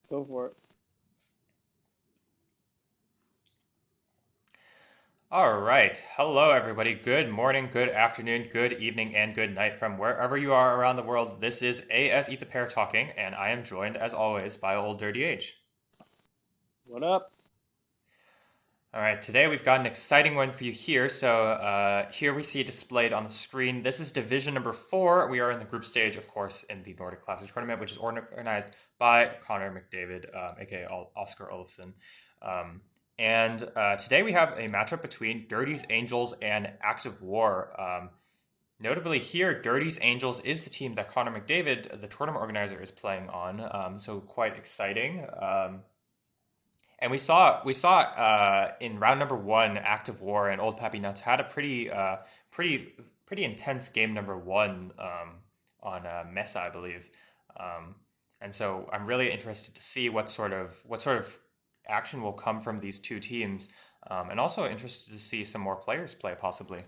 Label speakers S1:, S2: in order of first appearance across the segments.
S1: Go for it.
S2: All right. Hello, everybody. Good morning, good afternoon, good evening, and good night from wherever you are around the world. This is AS Eat the Pair talking, and I am joined, as always, by Old Dirty H.
S1: What up?
S2: All right. Today we've got an exciting one for you here. Here we see displayed on the screen. This is Division number 4. We are in the group stage, of course, in the Nordic Classic Tournament, which is organized by Connor McDavid, aka Oscar Olofsson. And today we have a matchup between Dirty's Angels and Active War. Notably here, Dirty's Angels is the team that Connor McDavid, the tournament organizer, is playing on. So quite exciting. And we saw in round number 1, Active War and Old Pappy Nuts had a pretty intense game number 1 on Mesa, I believe. Um, and so I'm really interested to see what sort of action will come from these two teams, and also interested to see some more players play possibly.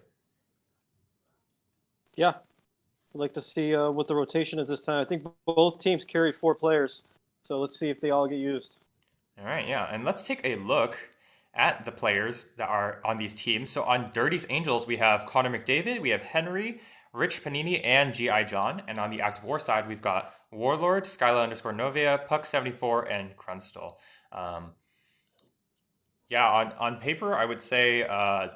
S1: Yeah, I'd like to see what the rotation is this time. I think both teams carry 4 players, so let's see if they all get used.
S2: All right, yeah, and let's take a look at the players that are on these teams. So on Dirty's Angels, we have Connor McDavid, we have Henry, Rich Panini, and G.I. John. And on the Active War side, we've got Warlord, Skyla_Novia, Puck74, and Krunstall. Um, yeah, on paper, I would say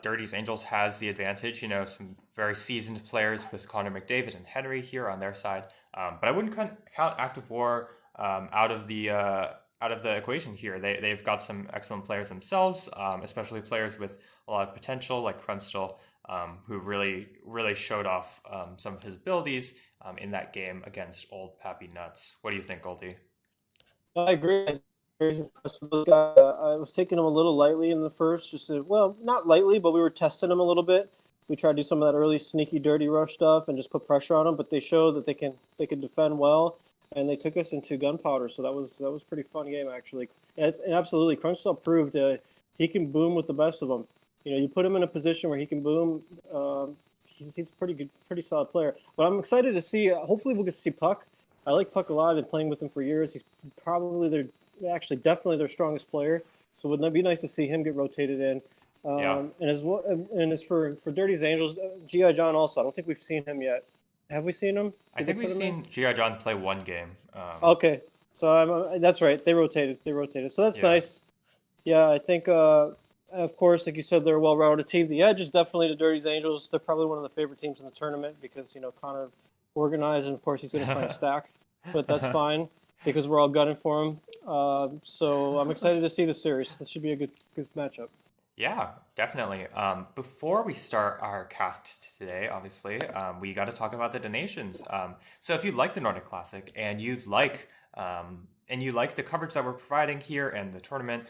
S2: Dirty's Angels has the advantage. You know, some very seasoned players with Connor McDavid and Henry here on their side. But I wouldn't count Active War out of the equation here. They've got some excellent players themselves, especially players with a lot of potential, like Krunstall, who really showed off some of his abilities in that game against Old Pappy Nuts. What do you think, Goldie?
S1: I agree. I'm very impressed with this guy. I was taking him a little lightly in the first, well, not lightly, but we were testing him a little bit. We tried to do some of that early sneaky, dirty rush stuff and just put pressure on them. But they showed that they can defend well, and they took us into gunpowder. So that was a pretty fun game actually. And absolutely, Crunchstall proved he can boom with the best of them. You know, you put him in a position where he can boom. He's a pretty good, pretty solid player. But I'm excited to see. Hopefully, we'll get to see Puck. I like Puck a lot. I've been playing with him for years. He's probably actually definitely their strongest player. So wouldn't it be nice to see him get rotated in?
S2: Yeah,
S1: And as for Dirty's Angels, Gi John also. I don't think we've seen him yet. Have we seen him?
S2: I
S1: Did they
S2: think we've
S1: put him in?
S2: seen G.I. John play one game.
S1: Okay, so that's right. They rotated. They rotated. So that's
S2: Yeah.
S1: nice. Yeah, I think. Of course, like you said, they're a well-rounded team. The edge is definitely the Dirty's Angels. They're probably one of the favorite teams in the tournament because Connor organized, and of course he's going to try and stack, but that's fine because we're all gunning for him. So I'm excited to see the series. This should be a good matchup.
S2: Yeah, definitely. Before we start our cast today, obviously, we got to talk about the donations. So if you like the Nordic Classic and you like the coverage that we're providing here and the tournament,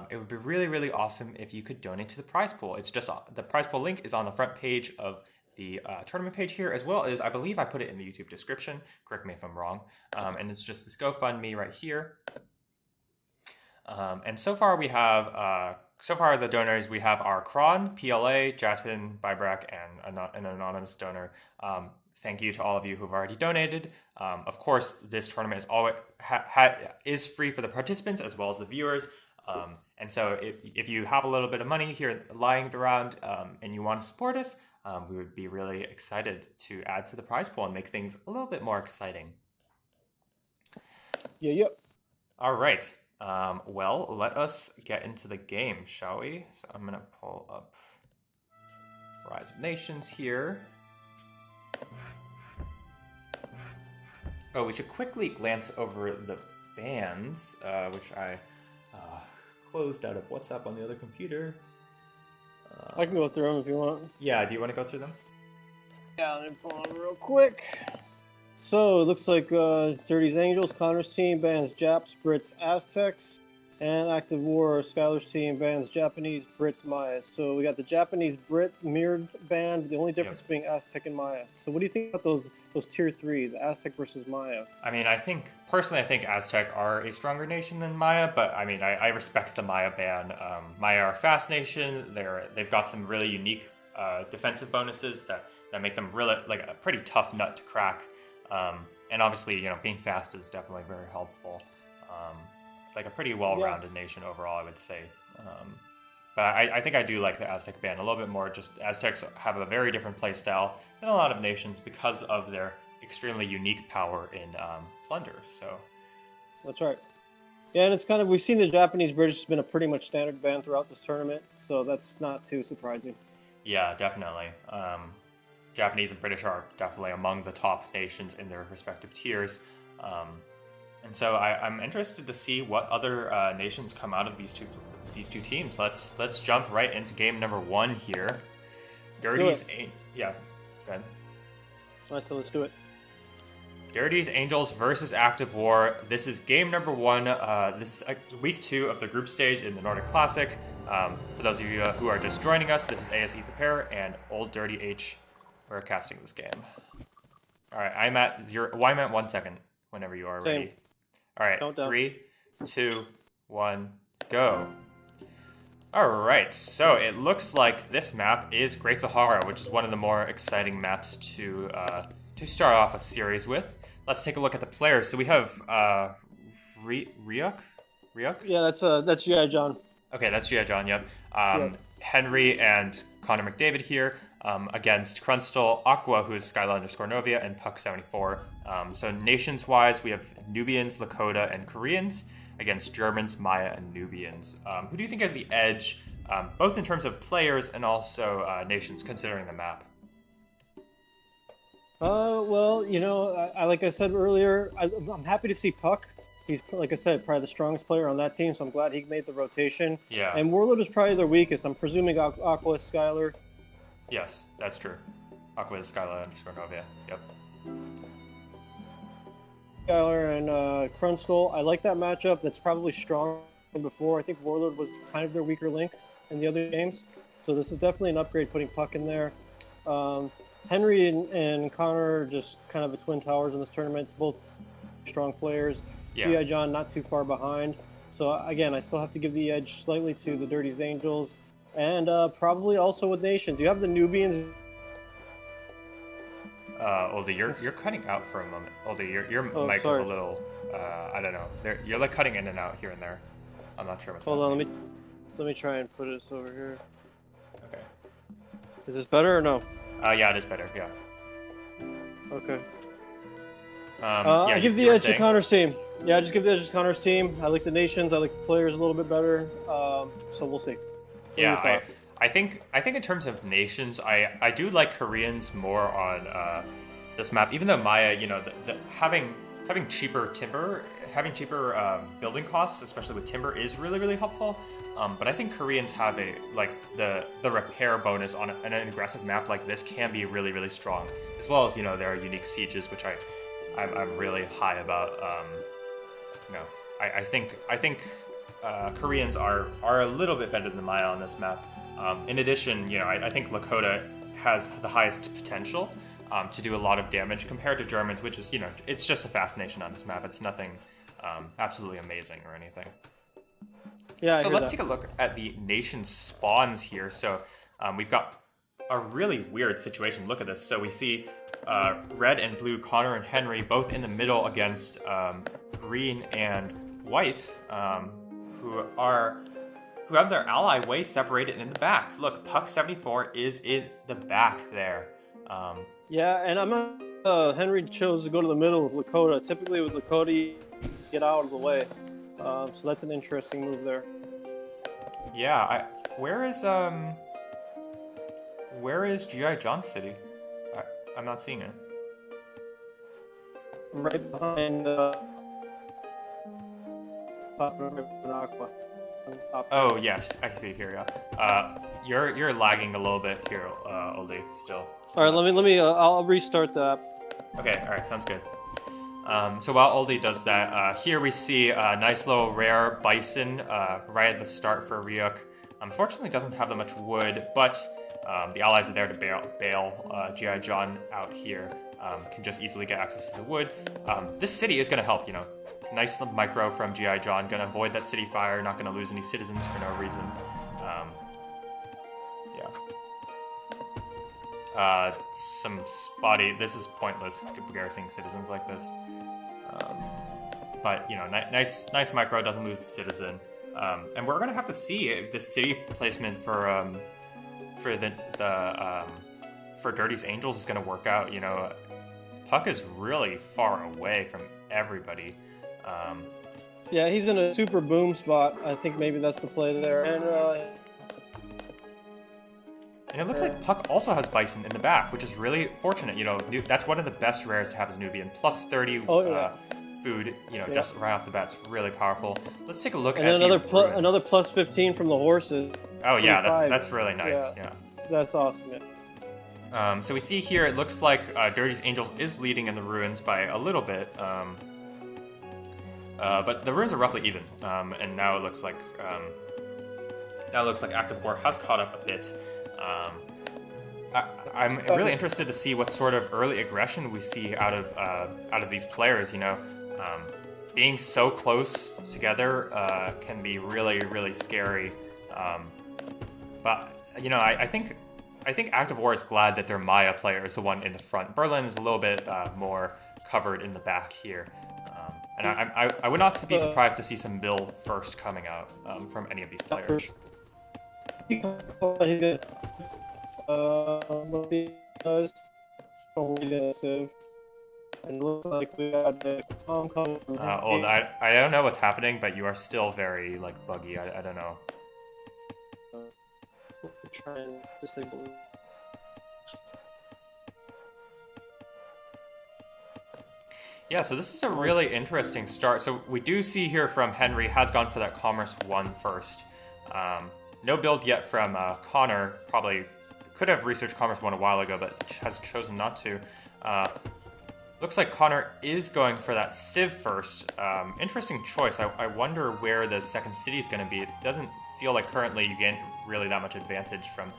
S2: it would be really awesome if you could donate to the prize pool. It's just the prize pool link is on the front page of the tournament page here, as well as I believe I put it in the YouTube description. Correct me if I'm wrong. And it's just this GoFundMe right here. And so far the donors we have are Kron, PLA, Jatin, Bybrak, and an anonymous donor. Thank you to all of you who've already donated. Of course, this tournament is always is free for the participants as well as the viewers. And so if you have a little bit of money here lying around and you want to support us, we would be really excited to add to the prize pool and make things a little bit more exciting.
S1: Yeah, yep.
S2: All right. Well, let us get into the game, shall we? So I'm gonna pull up Rise of Nations here. Oh, we should quickly glance over the bands, which I closed out of WhatsApp on the other computer.
S1: I can go through them if you want.
S2: Yeah, do you want to go through them?
S1: Yeah, let me pull them real quick. So it looks like Dirty's Angels, Connor's team bans Japs, Brits, Aztecs, and Active War, Skylar's team bans Japanese, Brits, Mayas. So we got the Japanese Brit mirrored band, the only difference
S2: Yep.
S1: being Aztec and Maya. So what do you think about those tier three, the Aztec versus Maya?
S2: I mean, personally, I think Aztec are a stronger nation than Maya, but I mean, I respect the Maya ban. Maya are a fast nation. They've got some really unique defensive bonuses that make them really like a pretty tough nut to crack. And obviously, being fast is definitely very helpful. Um, like a pretty well-rounded nation overall, I would say. But I think I do like the Aztec ban a little bit more. Just Aztecs have a very different play style than a lot of nations because of their extremely unique power in plunder. So
S1: That's right. Yeah, and it's kind of, we've seen the Japanese British has been a pretty much standard ban throughout this tournament, so that's not too surprising.
S2: yeah, definitely. Japanese and British are definitely among the top nations in their respective tiers. And so I'm interested to see what other nations come out of these two teams. Let's jump right into game number 1 here. Dirty's yeah, go ahead.
S1: All right, so let's do it.
S2: Dirty's Angels versus Active War. This is game number 1. This is week 2 of the group stage in the Nordic Classic. For those of you who are just joining us, this is ASE the pair and olddirtyh. We're casting this game. All right, I'm at 0. Well, I'm at 1 second. Whenever you are ready. All right,
S1: Countdown.
S2: 3, 2, 1, go. All right, so it looks like this map is Great Sahara, which is one of the more exciting maps to start off a series with. Let's take a look at the players. So we have Ryuk?
S1: Yeah, that's G.I. John.
S2: Okay, that's G.I. John, yep.
S1: Yep.
S2: Henry and Connor McDavid here against Crunstal, Aqua, who is Skyla_Novia, and Puck74. So nations-wise, we have Nubians, Lakota, and Koreans against Germans, Maya, and Nubians. Who do you think has the edge, both in terms of players and also nations, considering the map?
S1: Well, you know, like I said earlier, I'm happy to see Puck. He's, like I said, probably the strongest player on that team, so I'm glad he made the rotation.
S2: Yeah.
S1: And Warlord is probably their weakest. I'm presuming Aqua is Skylar.
S2: Yes, that's true. Aqua is Skyla_Novia. Yep.
S1: Skylar and Crunstal. I like that matchup. That's probably stronger than before. I think Warlord was kind of their weaker link in the other games. So this is definitely an upgrade putting Puck in there. Henry and Connor are just kind of a twin towers in this tournament. Both strong players.
S2: Yeah.
S1: G.I. John not too far behind. So again, I still have to give the edge slightly to the Dirty's Angels. And probably also with nations. You have the Nubians.
S2: Oldie, you're cutting out for a moment. Oldie, your mic
S1: sorry.
S2: is a little, I don't know. You're like cutting in and out here and there. I'm not sure what's
S1: Hold
S2: happening.
S1: on, let me try and put this over here.
S2: Okay.
S1: Is this better or no?
S2: Yeah, it is better. Yeah.
S1: Okay.
S2: Yeah,
S1: I give the
S2: you were
S1: edge to
S2: saying?
S1: Connor's team. Yeah, I just give the edge to Connor's team. I like the nations. I like the players a little bit better. So we'll see. What are your
S2: Yeah,
S1: thoughts?
S2: I think in terms of nations, I do like Koreans more on this map. Even though Maya, you know, having cheaper timber, having cheaper building costs, especially with timber, is really helpful. But I think Koreans have the repair bonus on an aggressive map like this can be really strong, as well as, you know, there are unique sieges, which I'm really high about. I think Koreans are a little bit better than Maya on this map. In addition, you know, I think Lakota has the highest potential to do a lot of damage compared to Germans, which is, you know, it's just a fast nation on this map. It's nothing absolutely amazing or anything.
S1: Yeah.
S2: So let's take a look at the nation spawns here. So we've got a really weird situation. Look at this. So we see red and blue, Connor and Henry, both in the middle against green and white, who have their ally way separated in the back. Look, Puck74 is in the back there.
S1: Yeah, and I'm not. Henry chose to go to the middle with Lakota. Typically, with Lakota, you get out of the way. So that's an interesting move there.
S2: Yeah, where is G.I. John's city? I'm not seeing it.
S1: Right behind Aqua.
S2: Oh yes, I see here. Yeah. You're lagging a little bit here, Oldie. Still.
S1: All right, let me. I'll restart that.
S2: Okay. All right. Sounds good. So while Oldie does that, here we see a nice little rare bison right at the start for Ryuk. Unfortunately, doesn't have that much wood, but the allies are there to bail G.I. John out here. Can just easily get access to the wood. This city is going to help, you know. Nice little micro from G.I. John. Going to avoid that city fire. Not going to lose any citizens for no reason. Some spotty... This is pointless, garrisoning citizens like this. but nice micro, doesn't lose a citizen. And we're gonna have to see if the city placement for Dirty's Angels is gonna work out. Puck is really far away from everybody.
S1: Yeah, he's in a super boom spot. I think maybe that's the play there.
S2: And it looks like Puck also has Bison in the back, which is really fortunate. That's one of the best rares to have as Nubian. Plus 30 food, just right off the bat. It's really powerful. Let's take a look at
S1: another plus 15 from the horses.
S2: Oh yeah, that's really nice. Yeah.
S1: That's awesome. Yeah.
S2: So we see here, it looks like Dirty's Angels is leading in the ruins by a little bit. But the ruins are roughly even. And now it looks like Active War has caught up a bit. I'm really interested to see what sort of early aggression we see out of these players. Being so close together can be really, really scary. But I think Active War is glad that their Maya player is the one in the front. Berlin is a little bit more covered in the back here. And I would not be surprised to see some Bill first coming out from any of these players.
S1: And it looks like we got the calm coming from
S2: I don't know what's happening, but you are still very buggy. I don't know.
S1: Try and disable it.
S2: Yeah, so this is a really interesting start. So we do see here from Henry has gone for that Commerce 1 first. No build yet from Connor. Probably could have researched Commerce 1 a while ago, but has chosen not to. Looks like Connor is going for that Civ first. Interesting choice. I wonder where the second city is going to be. It doesn't feel like currently you gain really that much advantage from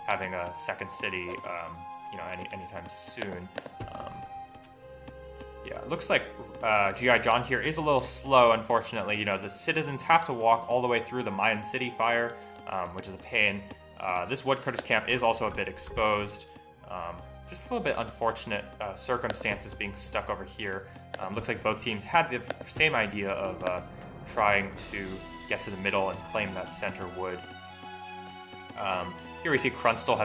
S2: having a second city, anytime soon. Yeah, it looks like G.I. John here is a little slow, unfortunately. The citizens have to walk all the way through the Mayan city fire, which is a pain. This woodcutter's camp is also a bit exposed. Just a little bit unfortunate circumstances being stuck over here. Looks like both teams had the same idea of trying to get to the middle and claim that center wood. Here we see Krunstl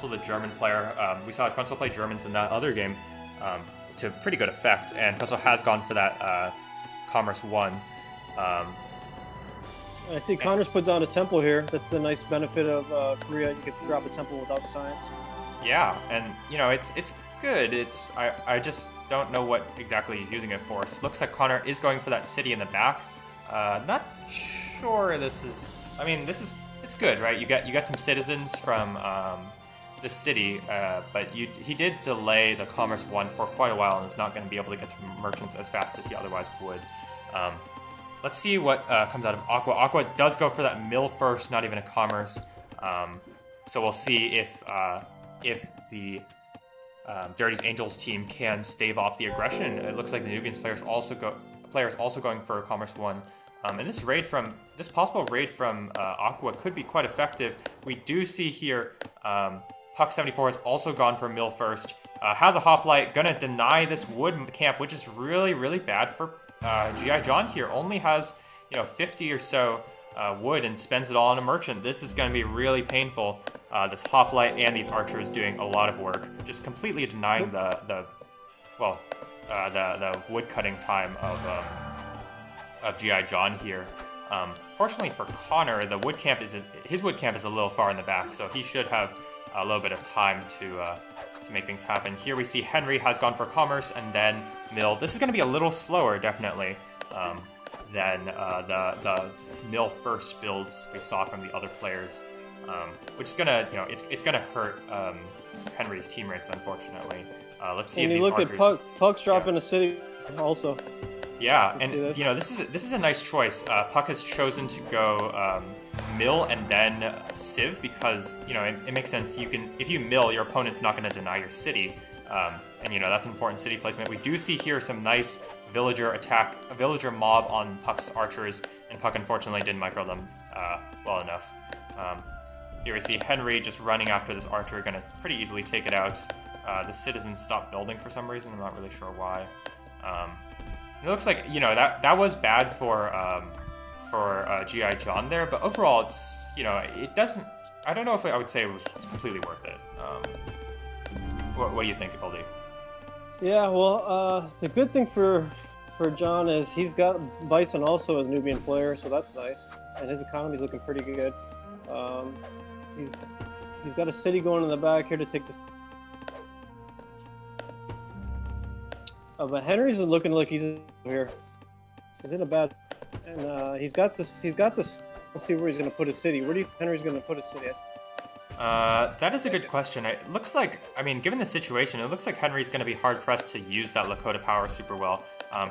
S2: the German player. We saw Krunstl play Germans in that other game to pretty good effect, and Krunstl has gone for that Commerce 1.
S1: I see Connor's put down a temple here. That's the nice benefit of Korea. You could drop a temple without science.
S2: Yeah, and it's good. I just don't know what exactly he's using it for. So it looks like Connor is going for that city in the back. Not sure this is. It's good, right? You get some citizens from the city, but he did delay the Commerce 1 for quite a while, and is not going to be able to get to merchants as fast as he otherwise would. Let's see what comes out of Aqua. Aqua does go for that mill first, not even a commerce. So we'll see if the Dirty's Angels team can stave off the aggression. It looks like the Nubians players also going for a Commerce 1. And this possible raid from Aqua could be quite effective. We do see here Puck 74 has also gone for mill first. Has a hoplite, gonna deny this wood camp, which is really, really bad for G.I. John here. Only has 50 or so wood and spends it all on a merchant. This is going to be really painful. This hoplite and these archers doing a lot of work, just completely denying the wood cutting time of G.I. John here. Fortunately for Connor, his wood camp is a little far in the back, so he should have a little bit of time to make things happen. Here we see Henry has gone for commerce and then mill. This is going to be a little slower, definitely, than the mill first builds we saw from the other players, which is gonna, it's gonna hurt Henry's team rates, unfortunately. Let's see.
S1: And
S2: if
S1: you look
S2: archers,
S1: at Puck's dropping a city also.
S2: Yeah, and this is a nice choice. Puck has chosen to go mill and then civ because it makes sense. If you mill, your opponent's not going to deny your city, and that's an important city placement. We do see here some nice villager mob on Puck's archers, and Puck unfortunately didn't micro them well enough. Here we see Henry just running after this archer, going to pretty easily take it out. The citizens stopped building for some reason. I'm not really sure why. It looks like, that was bad for GI John there, but overall it's, it doesn't. I don't know if I would say it was completely worth it. What do you think, Oldie?
S1: Yeah, well, the good thing for John is he's got Bison also as Nubian player, so that's nice, and his economy's looking pretty good. He's got a city going in the back here to take this. But Henry's looking like he's here. He's in a bad, and he's got this. Let's see where he's going to put his city. Where do you think Henry's going to put his city?
S2: That is a good question. It looks like, given the situation, it looks like Henry's going to be hard-pressed to use that Lakota power super well.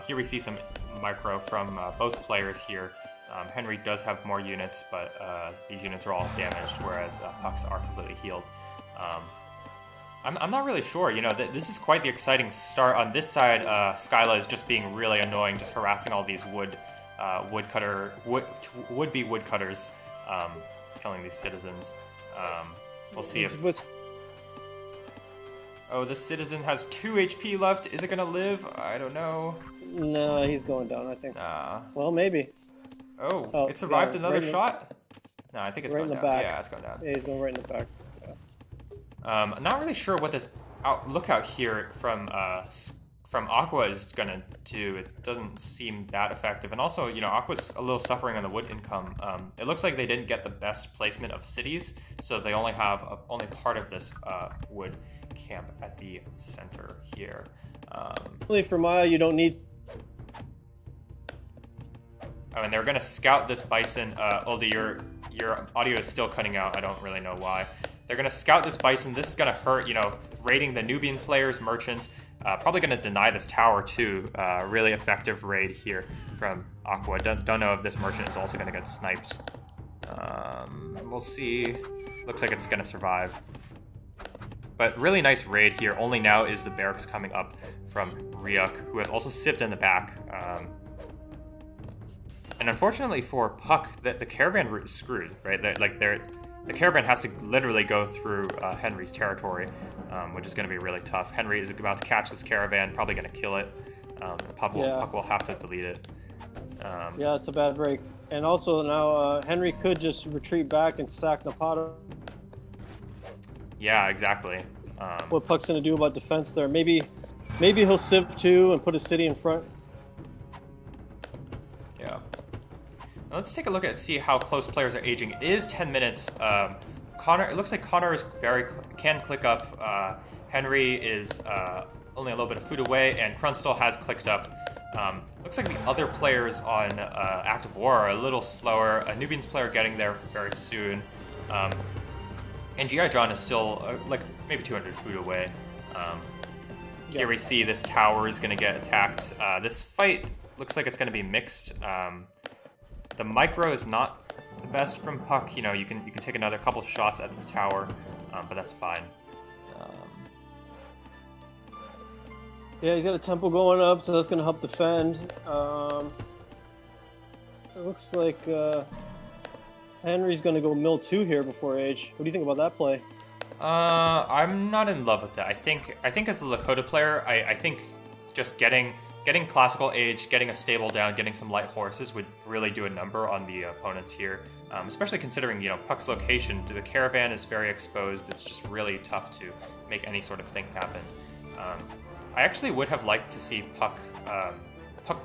S2: Here we see some micro from both players here. Henry does have more units, but these units are all damaged, whereas Puck's are completely healed. I'm not really sure. This is quite the exciting start. On this side, Skyla is just being really annoying, just harassing all these would-be woodcutters, killing these citizens. We'll see if... Oh, this citizen has 2 HP left. Is it gonna live? I don't know.
S1: No, he's going down, I think. Well, maybe.
S2: Oh, it survived another shot? No, I think it's going down.
S1: Back.
S2: Yeah, it's going down.
S1: Yeah, he's going right in the back. Yeah.
S2: I'm not really sure what this lookout here from Aqua is gonna do. It doesn't seem that effective, and also, Aqua's a little suffering on the wood income. It looks like they didn't get the best placement of cities, so they only have only part of this wood camp at the center here.
S1: Really, for Maya, you don't need.
S2: Oh, and they're gonna scout this bison. Oldie, your audio is still cutting out. I don't really know why. They're gonna scout this bison. This is gonna hurt. Raiding the Nubian players, merchants. Probably going to deny this tower too. Really effective raid here from Aqua. Don't know if this merchant is also going to get sniped. We'll see. Looks like it's going to survive. But really nice raid here. Only now is the barracks coming up from Ryuk, who has also sieved in the back. And unfortunately for Puck, the caravan route is screwed, right? The caravan has to literally go through Henry's territory, which is going to be really tough. Henry is about to catch this caravan, probably going to kill it. Puck will have to delete it.
S1: Yeah, it's a bad break. And also now Henry could just retreat back and sack Napata.
S2: Yeah, exactly.
S1: What Puck's going to do about defense there? Maybe he'll sieve too and put a city in front.
S2: Yeah. Now let's take a look at see how close players are aging. It is 10 minutes. Connor. It looks like Connor is can click up. Henry is only a little bit of food away, and Krunstall has clicked up. Looks like the other players on Active War are a little slower. A Nubian's player getting there very soon. And GI John is still like maybe 200 food away. Here we see this tower is going to get attacked. This fight looks like it's going to be mixed. The micro is not the best from Puck. You can take another couple shots at this tower, but that's fine.
S1: Yeah, he's got a temple going up, so that's going to help defend. It looks like Henry's going to go mill 2 here before age. What do you think about that play?
S2: I'm not in love with it. I think as the Lakota player, I think just getting classical age, getting a stable down, getting some light horses would really do a number on the opponents here. Especially considering, Puck's location. The caravan is very exposed. It's just really tough to make any sort of thing happen. I actually would have liked to see Puck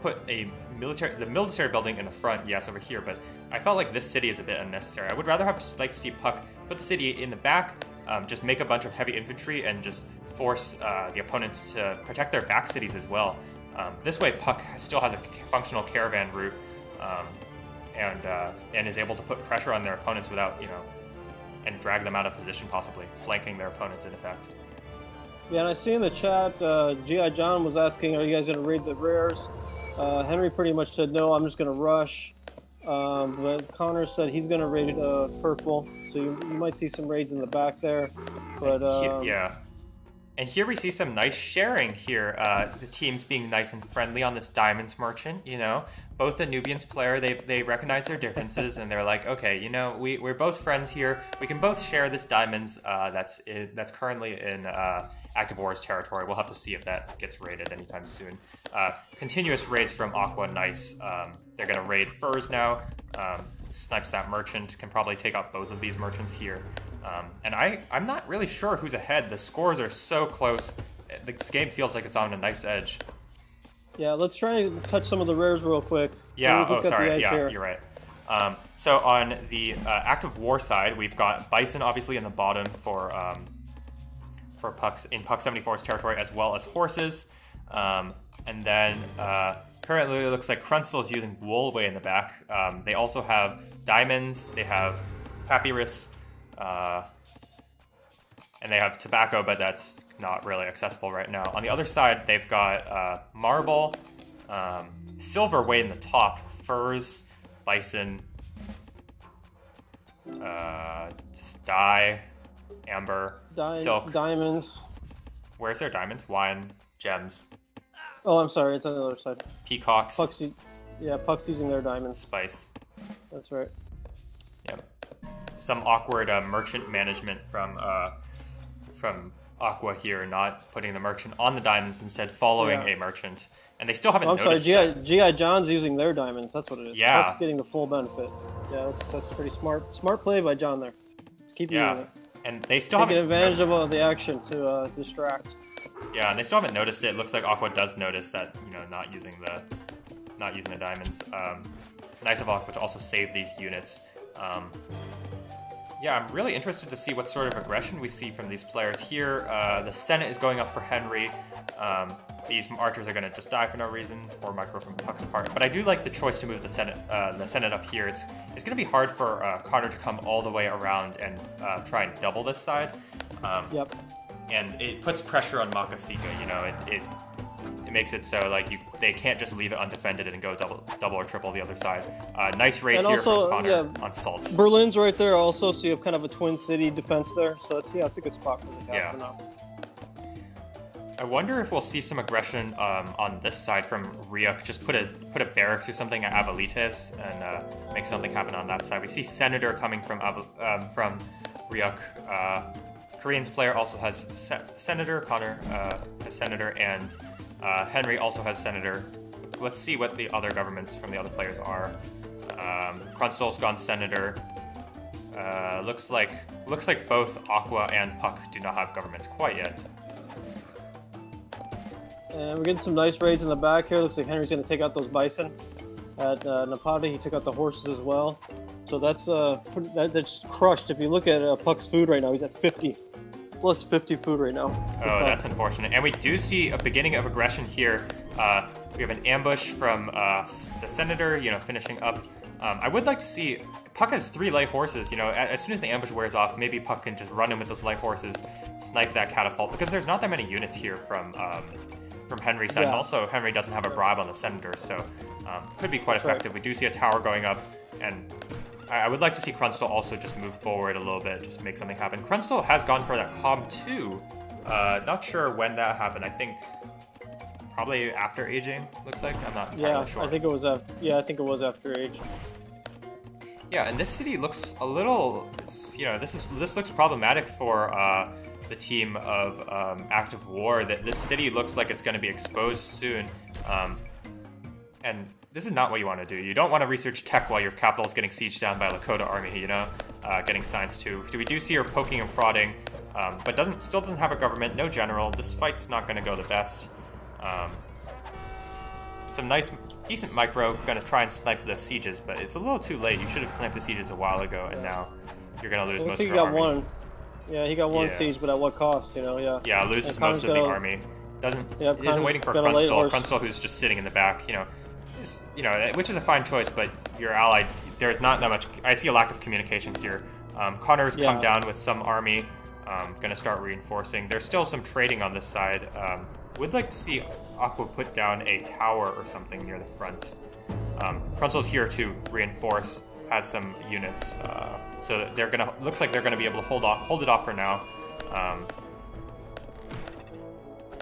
S2: put the military building in the front, yes, over here, but I felt like this city is a bit unnecessary. I would rather have just like to see Puck put the city in the back, just make a bunch of heavy infantry and just force the opponents to protect their back cities as well. This way, Puck still has a functional caravan route, and is able to put pressure on their opponents without, and drag them out of position, possibly flanking their opponents in effect.
S1: Yeah, and I see in the chat, G.I. John was asking, are you guys going to raid the rares? Henry pretty much said, no, I'm just going to rush. But Connor said he's going to raid purple, so you might see some raids in the back there. But
S2: yeah. And here we see some nice sharing here. The teams being nice and friendly on this Diamonds Merchant, Both the Nubians player, they recognize their differences, and they're like, okay, we're both friends here. We can both share this Diamonds that's currently in Active War's territory. We'll have to see if that gets raided anytime soon. Continuous raids from Aqua, nice. They're going to raid Furs now. Snipes that merchant, can probably take out both of these merchants here. And I'm not really sure who's ahead. The scores are so close. This game feels like it's on a knife's edge.
S1: Yeah, let's try and touch some of the rares real quick.
S2: Yeah, oh, sorry. Yeah, you're right. So on the Active War side, we've got Bison obviously in the bottom for Pucks in Puck 74's territory, as well as horses. And then currently it looks like Crunsville is using wool way in the back. They also have diamonds, they have papyrus, and they have tobacco, but that's not really accessible right now. On the other side, they've got marble, silver way in the top, furs, bison, dye, amber, silk.
S1: Diamonds.
S2: Where's their diamonds? Wine, gems.
S1: Oh, I'm sorry, it's on the other side.
S2: Peacocks.
S1: Puck's using their diamonds.
S2: Spice.
S1: That's right.
S2: Yep. Some awkward merchant management from Aqua here, not putting the merchant on the diamonds, instead following a merchant. And they still haven't noticed that.
S1: G.I. John's using their diamonds. That's what it is.
S2: Yeah.
S1: Puck's getting the full benefit. Yeah, that's pretty smart. Smart play by John there. Keep using it.
S2: And they still haven't...
S1: Taking advantage of the action to distract.
S2: Yeah, and they still haven't noticed it. Looks like Aqua does notice that, not using the diamonds. Nice of Aqua to also save these units. Yeah, I'm really interested to see what sort of aggression we see from these players here. The Senate is going up for Henry. These archers are going to just die for no reason. Poor micro from Puck's part. But I do like the choice to move the Senate up here. It's going to be hard for Connor to come all the way around and try and double this side.
S1: Yep.
S2: And it puts pressure on Makasika. It makes it so they can't just leave it undefended and go double or triple the other side. Nice raid here from Connor on Salt.
S1: Berlin's right there also, so you have kind of a twin city defense there. So it's a good spot for the cap for now.
S2: I wonder if we'll see some aggression on this side from Ryuk. Just put a barracks or something at Avalites and make something happen on that side. We see Senator coming from Ryuk. Korean's player also has Senator. Connor has Senator, and Henry also has Senator. Let's see what the other governments from the other players are. Krunstol's gone Senator. Looks like both Aqua and Puck do not have governments quite yet.
S1: And we're getting some nice raids in the back here. Looks like Henry's going to take out those bison. At Napata, he took out the horses as well. So that's crushed. If you look at Puck's food right now, he's at 50. Plus 50 food right now.
S2: Oh, that's unfortunate. And we do see a beginning of aggression here. We have an ambush from the Senator, finishing up. I would like to see... Puck has 3 light horses. As soon as the ambush wears off, maybe Puck can just run in with those light horses, snipe that catapult, because there's not that many units here from Henry's side. And also, Henry doesn't have a bribe on the Senator, so could be quite effective. We do see a tower going up, and I would like to see Krunstol also just move forward a little bit, just make something happen. Krunstol has gone for that Comm 2. Not sure when that happened. I think probably after aging, looks like. I'm not entirely sure.
S1: I think it was after age.
S2: Yeah, and this city looks a little, this looks problematic for the team of Active War. That this city looks like it's going to be exposed soon. And this is not what you want to do. You don't want to research tech while your capital is getting sieged down by Lakota army, getting science too. We do see her poking and prodding, but still doesn't have a government, no general. This fight's not going to go the best. Some nice, decent micro, going to try and snipe the sieges, but it's a little too late. You should have sniped the sieges a while ago, and now you're going to lose most of your army.
S1: One. Yeah, he got one siege, but at what cost,
S2: Yeah, loses most of the army. He isn't waiting for Krunstol. Krunstol, who's just sitting in the back, which is a fine choice, but your ally, there's not that much. I see a lack of communication here. Connor's come down with some army, gonna start reinforcing. There's still some trading on this side. Would like to see Aqua put down a tower or something near the front. Krunstol's here to reinforce, has some units, so that looks like they're gonna be able to hold it off for now.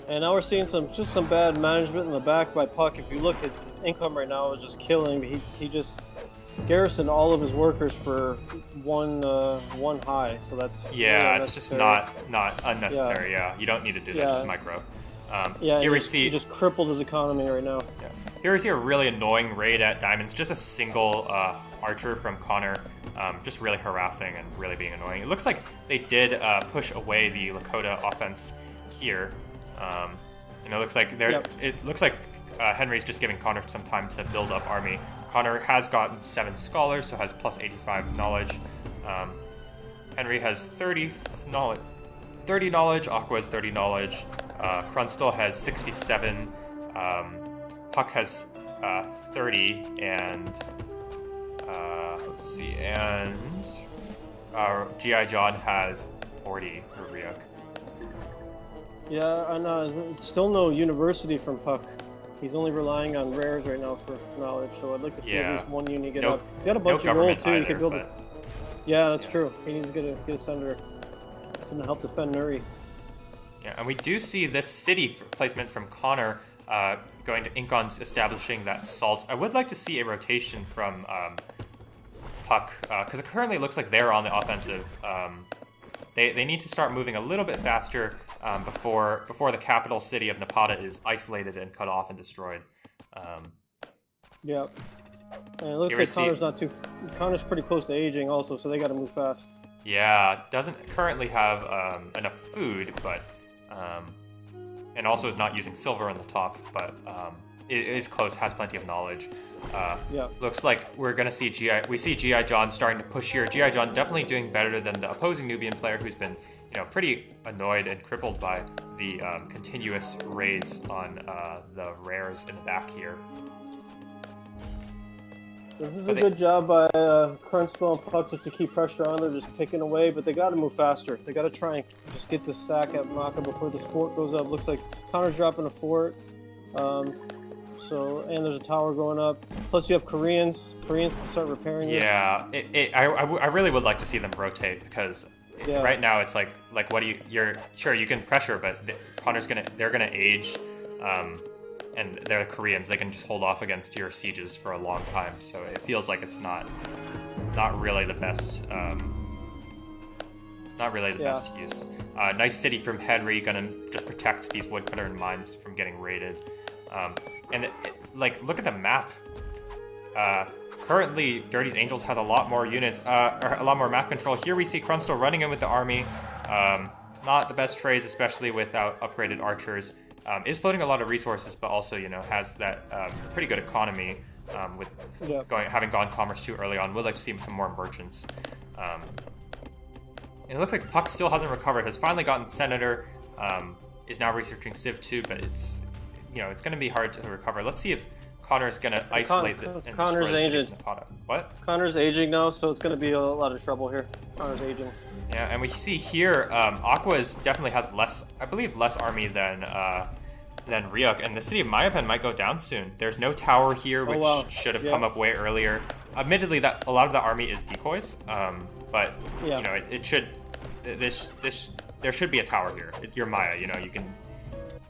S1: And now we're seeing some bad management in the back by Puck. If you look, his income right now is just killing. garrisoned all of his workers for one high, so that's
S2: Yeah,
S1: really
S2: it's just
S1: unnecessary.
S2: not unnecessary. Yeah, you don't need to do that. Just
S1: Yeah,
S2: micro.
S1: yeah,
S2: Here we
S1: he
S2: see.
S1: just crippled his economy right now.
S2: Yeah. Here we see a really annoying raid at Diamonds. Just a single archer from Connor, just really harassing and really being annoying. It looks like they did push away the Lakota offense here. And it looks like Henry's just giving Connor some time to build up army. Connor has gotten 7 scholars, so has plus 85 knowledge. Henry has 30 knowledge. 30 knowledge, Aqua has 30 knowledge, Crunstal has 67, Puck has 30, and let's see, and G.I. John has 40 for Ryuk.
S1: Yeah, and still no university from Puck. He's only relying on rares right now for knowledge, so I'd like to see at least one uni get up. He's got a bunch of gold too. He could build it. Yeah, that's true. He needs to get a senator. It's gonna help defend Nuri.
S2: Yeah, and we do see this city placement from Connor going to Incon's establishing that salt. I would like to see a rotation from Puck, because it currently looks like they're on the offensive. They need to start moving a little bit faster before the capital city of Napata is isolated and cut off and destroyed.
S1: Yeah. And it looks like Connor's pretty close to aging also, so they got to move fast.
S2: Yeah, doesn't currently have enough food, but and also is not using silver on the top, but it is close, has plenty of knowledge. Looks like we're gonna see G.I. John starting to push here. G.I. John definitely doing better than the opposing Nubian player, who's been pretty annoyed and crippled by the continuous raids on the rares in the back here.
S1: This is a good job by Crunstal and Puck just to keep pressure on. They're just picking away, but they got to move faster. They got to try and just get this sack at Maka before this fort goes up. Looks like Connor's dropping a fort. And there's a tower going up. Plus you have Koreans. Koreans can start repairing this.
S2: Yeah, I really would like to see them rotate, because right now it's like what do you're sure you can pressure, but they're gonna age. And they're the Koreans. They can just hold off against your sieges for a long time. So it feels like it's not really the best. Best use. Nice city from Henry, gonna just protect these woodcutter and mines from getting raided. Look at the map. Currently, Dirty's Angels has a lot more units, or a lot more map control. Here we see Crunstal running in with the army. Not the best trades, especially without upgraded archers. Is floating a lot of resources, but also has that pretty good economy with having gone commerce too early on. Would like to see some more merchants. And it looks like Puck still hasn't recovered. Has finally gotten senator. Is now researching Civ 2, but it's it's going to be hard to recover. Let's see if Connor's going to isolate and
S1: Connor's aging.
S2: What?
S1: Connor's aging now, so it's going to be a lot of trouble here. Connor's aging.
S2: Yeah, and we see here Aqua definitely has less army than Ryuk, and the city of Mayapan might go down soon. There's no tower here, which should have come up way earlier. Admittedly, that a lot of the army is decoys, but it should. There should be a tower here. You're Maya, you can.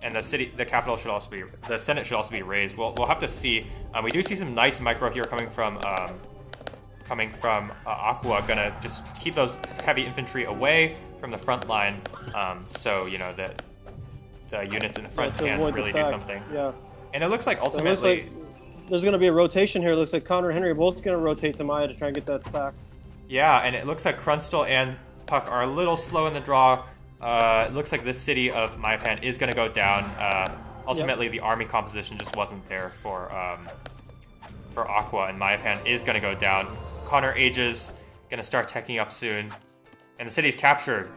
S2: And the capital should also be, the Senate should also be raised. We'll have to see. We do see some nice micro here coming from Aqua. Gonna just keep those heavy infantry away from the front line, so that the units in the front can really do something. Yeah. And it looks like ultimately
S1: there's gonna be a rotation here. It looks like Connor and Henry are both gonna rotate to Maya to try and get that sack.
S2: Yeah, and it looks like Crunstal and Puck are a little slow in the draw. It looks like this city of Mayapan is going to go down. Ultimately, the army composition just wasn't there for Aqua, and Mayapan is going to go down. Connor ages, going to start teching up soon, and the city's captured.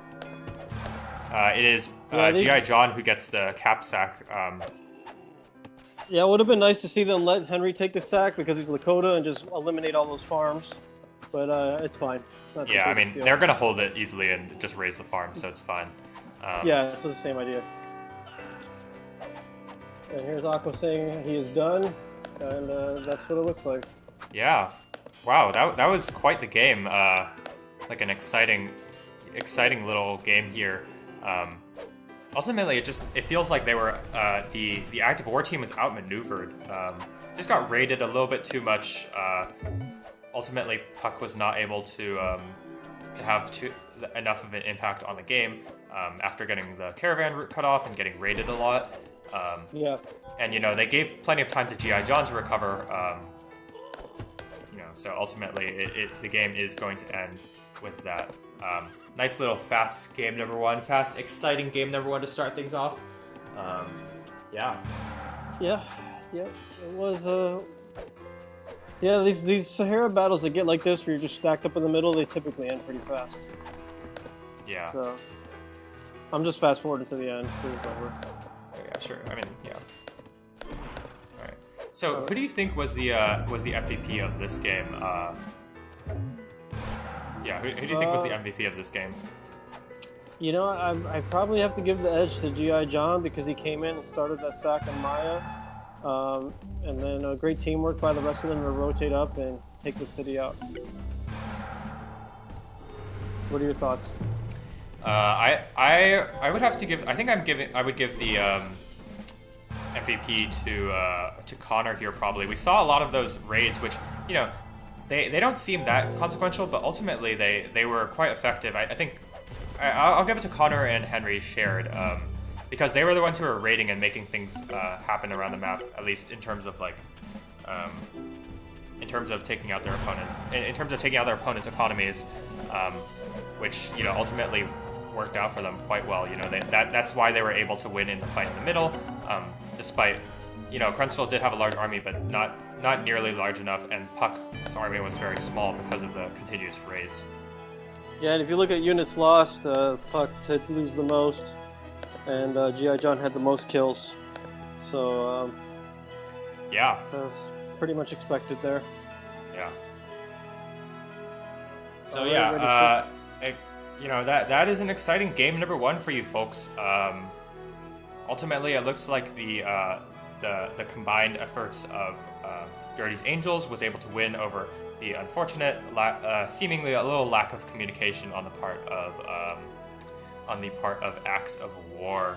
S2: It is G.I. John who gets the cap sack.
S1: Yeah, it would have been nice to see them let Henry take the sack because he's Lakota and just eliminate all those farms. But it's fine. It's
S2: yeah, I mean, they're going to hold it easily and just raise the farm, so it's fine.
S1: Yeah, this was the same idea. And here's Aqua saying he is done, and that's what it looks like.
S2: Yeah. Wow, that was quite the game. Like an exciting little game here. Ultimately, it feels like they were the active war team was outmaneuvered. Just got raided a little bit too much. ultimately Puck was not able to have enough of an impact on the game after getting the caravan route cut off and getting raided a lot.
S1: Yeah.
S2: And they gave plenty of time to G.I. John to recover. So ultimately the game is going to end with that. Nice little fast game number one, fast exciting game number one to start things off. Yeah.
S1: It was these Sahara battles that get like this where you're just stacked up in the middle, they typically end pretty fast.
S2: Yeah.
S1: So I'm just fast forwarding to the end. It's over.
S2: Yeah, sure. I mean, yeah. All right. So, who do you think was the MVP of this game? Who do you think was the MVP of this game?
S1: I probably have to give the edge to G.I. John because he came in and started that sack on Maya. And then great teamwork by the rest of them to rotate up and take the city out. What are your thoughts?
S2: I would have to give. I would give the MVP to Connor here. Probably we saw a lot of those raids, which they don't seem that consequential, but ultimately they were quite effective. I think I'll give it to Connor and Henry shared. Because they were the ones who were raiding and making things happen around the map, at least in terms of taking out their opponent, in terms of taking out their opponent's economies, which ultimately worked out for them quite well. That's why they were able to win in the fight in the middle, despite Krunstall did have a large army, but not nearly large enough, and Puck's army was very small because of the continuous raids.
S1: Yeah, and if you look at units lost, Puck did lose the most. And G.I. John had the most kills. So,
S2: yeah.
S1: That was pretty much expected there.
S2: Yeah. So, that is an exciting game number one for you folks. Ultimately, it looks like the combined efforts of Dirty's Angels was able to win over the unfortunate, seemingly a little lack of communication on the part of Act of War.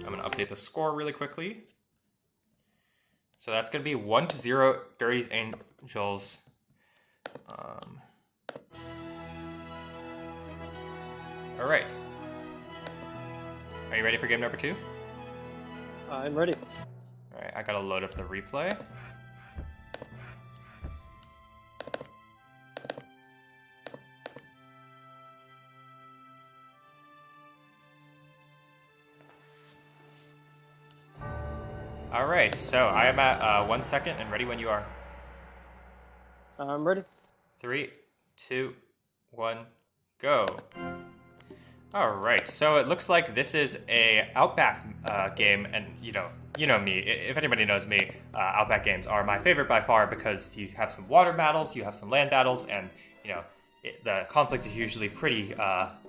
S2: I'm going to update the score really quickly. So that's going to be 1-0 Dirty's Angels. All right. Are you ready for game number two?
S1: I'm ready.
S2: All right, I got to load up the replay. All right, so I am at 1 second and ready when you are.
S1: I'm ready.
S2: 3, 2, 1, go. All right, so it looks like this is a Outback game, and you know me. If anybody knows me, Outback games are my favorite by far because you have some water battles, you have some land battles, and the conflict is usually pretty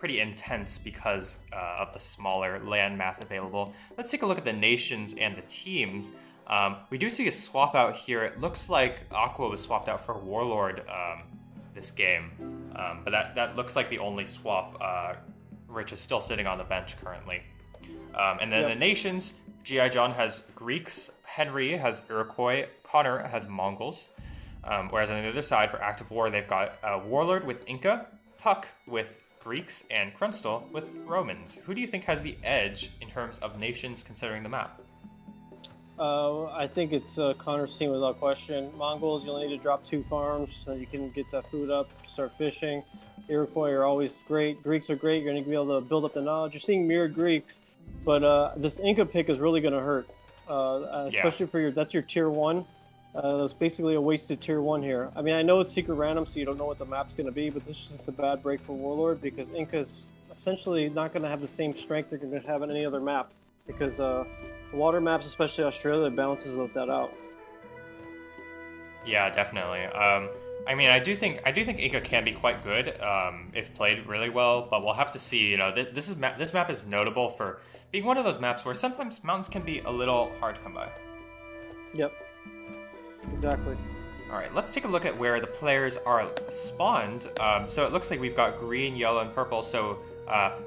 S2: intense because of the smaller land mass available. Let's take a look at the nations and the teams. We do see a swap out here. It looks like Aqua was swapped out for Warlord this game, but that looks like the only swap. Rich is still sitting on the bench currently. And then the nations, G.I. John has Greeks, Henry has Iroquois, Connor has Mongols. Whereas on the other side, for Active War, they've got Warlord with Inca, Puck with Greeks, and Krunstall with Romans. Who do you think has the edge in terms of nations considering the map?
S1: I think it's Connor's team without question. Mongols, you'll need to drop 2 farms so you can get that food up, start fishing. Iroquois are always great. Greeks are great. You're going to be able to build up the knowledge. You're seeing mirrored Greeks, but this Inca pick is really going to hurt, especially for that's your tier 1. That's basically a wasted tier 1 here. I mean, I know it's secret random, so you don't know what the map's going to be, but this is just a bad break for Warlord because Inca's essentially not going to have the same strength they're going to have on any other map because water maps, especially Australia, balances that out.
S2: Yeah, definitely. I mean, I do think Inca can be quite good if played really well, but we'll have to see. This map is notable for being one of those maps where sometimes mountains can be a little hard to come by.
S1: Yep. Exactly.
S2: All right, let's take a look at where the players are spawned. So it looks like we've got green, yellow, and purple. So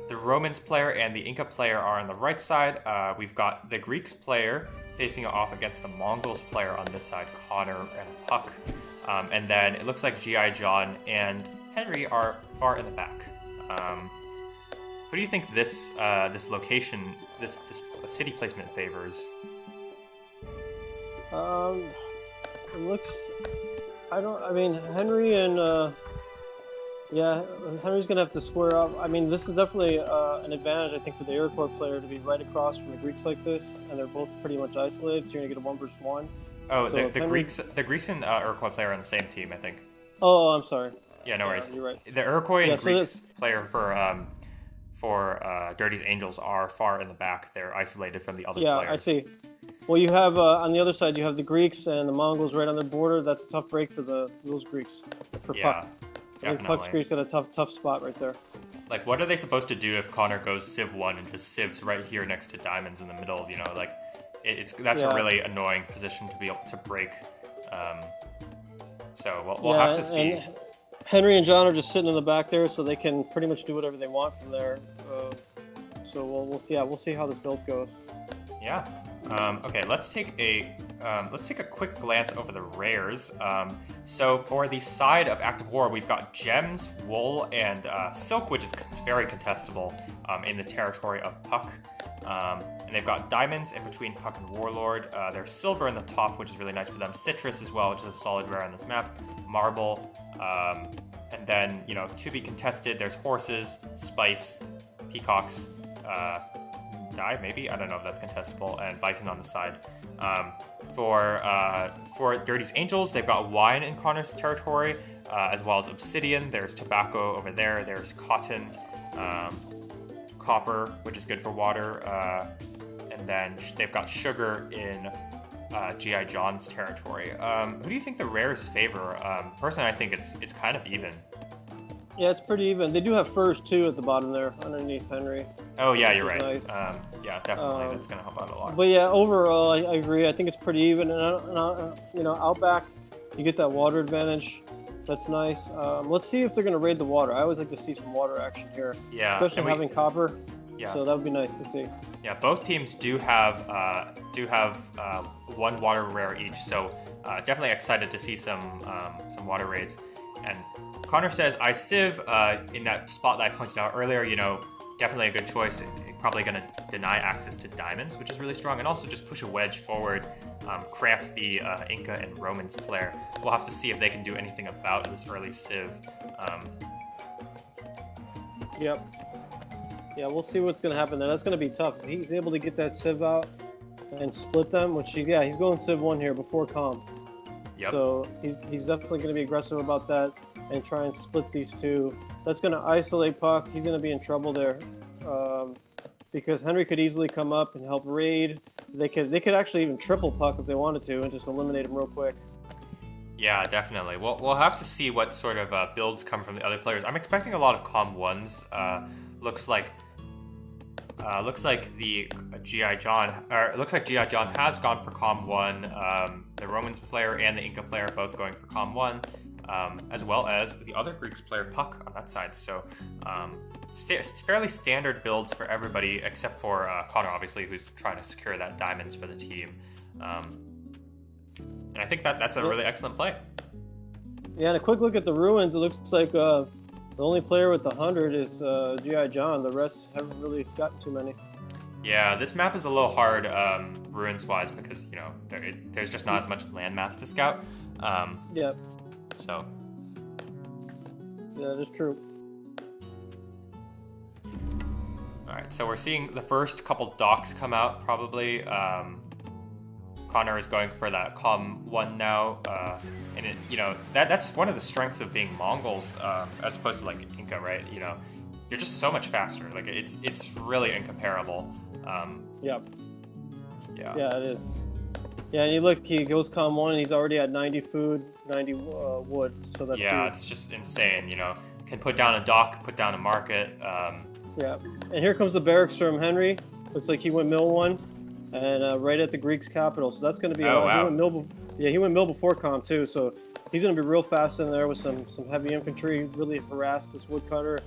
S2: the Romans player and the Inca player are on the right side. We've got the Greeks player facing off against the Mongols player on this side, Connor and Puck. And then it looks like G.I. John and Henry are far in the back. Who do you think this location, this city placement favors?
S1: It looks. I mean, Henry and. Yeah, Henry's going to have to square up. I mean, this is definitely an advantage, I think, for the Iroquois player to be right across from the Greeks like this, and they're both pretty much isolated, so you're going to get a 1 versus 1.
S2: Oh,
S1: so
S2: the Greeks and Iroquois player are on the same team, I think.
S1: Oh, I'm sorry.
S2: Yeah, no worries.
S1: You're right.
S2: The Iroquois and Greeks player for Dirty's Angels are far in the back. They're isolated from the other players.
S1: Yeah, I see. Well, you have on the other side, you have the Greeks and the Mongols right on their border. That's a tough break for those Greeks, for Puck. I think Puck's Greeks got a tough spot right there.
S2: Like, what are they supposed to do if Connor goes Civ 1 and just Civs right here next to Diamonds in the middle? You know, like, that's a really annoying position to be able to break. So we'll have to see.
S1: And Henry and John are just sitting in the back there, so they can pretty much do whatever they want from there. So we'll see. Yeah, we'll see how this build goes.
S2: Yeah. Okay, let's take a quick glance over the rares. So for the side of Active War, we've got gems, wool, and silk, which is very contestable in the territory of Puck. And they've got diamonds in between Puck and Warlord. There's silver in the top, which is really nice for them. Citrus as well, which is a solid rare on this map. Marble, and then to be contested, there's horses, spice, peacocks. Die, maybe? I don't know if that's contestable, and bison on the side. For Dirty's Angels, they've got wine in Connor's territory, as well as obsidian. There's tobacco over there. There's cotton, copper, which is good for water, and then they've got sugar in G.I. John's territory. Who do you think the rares favor? Personally, I think it's kind of even.
S1: Yeah, it's pretty even. They do have furs too at the bottom there, underneath Henry.
S2: Oh yeah, you're right.
S1: Nice.
S2: Yeah, definitely, that's gonna help out a lot.
S1: But yeah, overall, I agree. I think it's pretty even. And Outback, you get that water advantage. That's nice. Let's see if they're gonna raid the water. I always like to see some water action here.
S2: Yeah,
S1: especially having copper.
S2: Yeah.
S1: So that would be nice to see.
S2: Yeah, both teams do have one water rare each. So definitely excited to see some water raids. And Connor says, I Civ in that spot that I pointed out earlier, definitely a good choice. Probably going to deny access to diamonds, which is really strong, and also just push a wedge forward, cramp the Inca and Romans player. We'll have to see if they can do anything about this early Civ.
S1: Yep. Yeah, we'll see what's going to happen there. That's going to be tough. If he's able to get that Civ out and split them, which he's going Civ 1 here before Calm.
S2: Yep.
S1: So he's definitely going to be aggressive about that and try and split these two. That's going to isolate Puck. He's going to be in trouble there because Henry could easily come up and help raid. They could actually even triple Puck if they wanted to and just eliminate him real quick.
S2: Yeah, definitely. We'll have to see what sort of builds come from the other players. I'm expecting a lot of Calm 1s. Looks like the G.I. John, or it looks like G.I. John has gone for Calm 1. The Romans player and the Inca player both going for Calm 1, as well as the other Greeks player Puck on that side. So it's fairly standard builds for everybody except for Connor, obviously, who's trying to secure that diamonds for the team. And I think that's a really excellent play.
S1: Yeah, and a quick look at the ruins. It looks like the only player with 100 is G.I. John. The rest haven't really gotten too many.
S2: Yeah, this map is a little hard ruins-wise because, there's just not as much landmass to scout.
S1: Yeah.
S2: So.
S1: Yeah, that is true.
S2: All right, so we're seeing the first couple docks come out, probably. Connor is going for that Calm 1 now, and that's one of the strengths of being Mongols as opposed to like Inca, right? You're just so much faster. Like it's really incomparable.
S1: Yeah.
S2: Yeah.
S1: Yeah, it is. Yeah, and you look, he goes Calm 1, and he's already at 90 food, 90 wood. So that's
S2: yeah,
S1: huge.
S2: It's just insane. Can put down a dock, put down a market.
S1: Yeah, and here comes the barracks from Henry. Looks like he went mill 1. And right at the Greeks' capital, so that's going to be.
S2: Oh, wow.
S1: He went mill before Calm too, so he's going to be real fast in there with some heavy infantry. Really harass this woodcutter.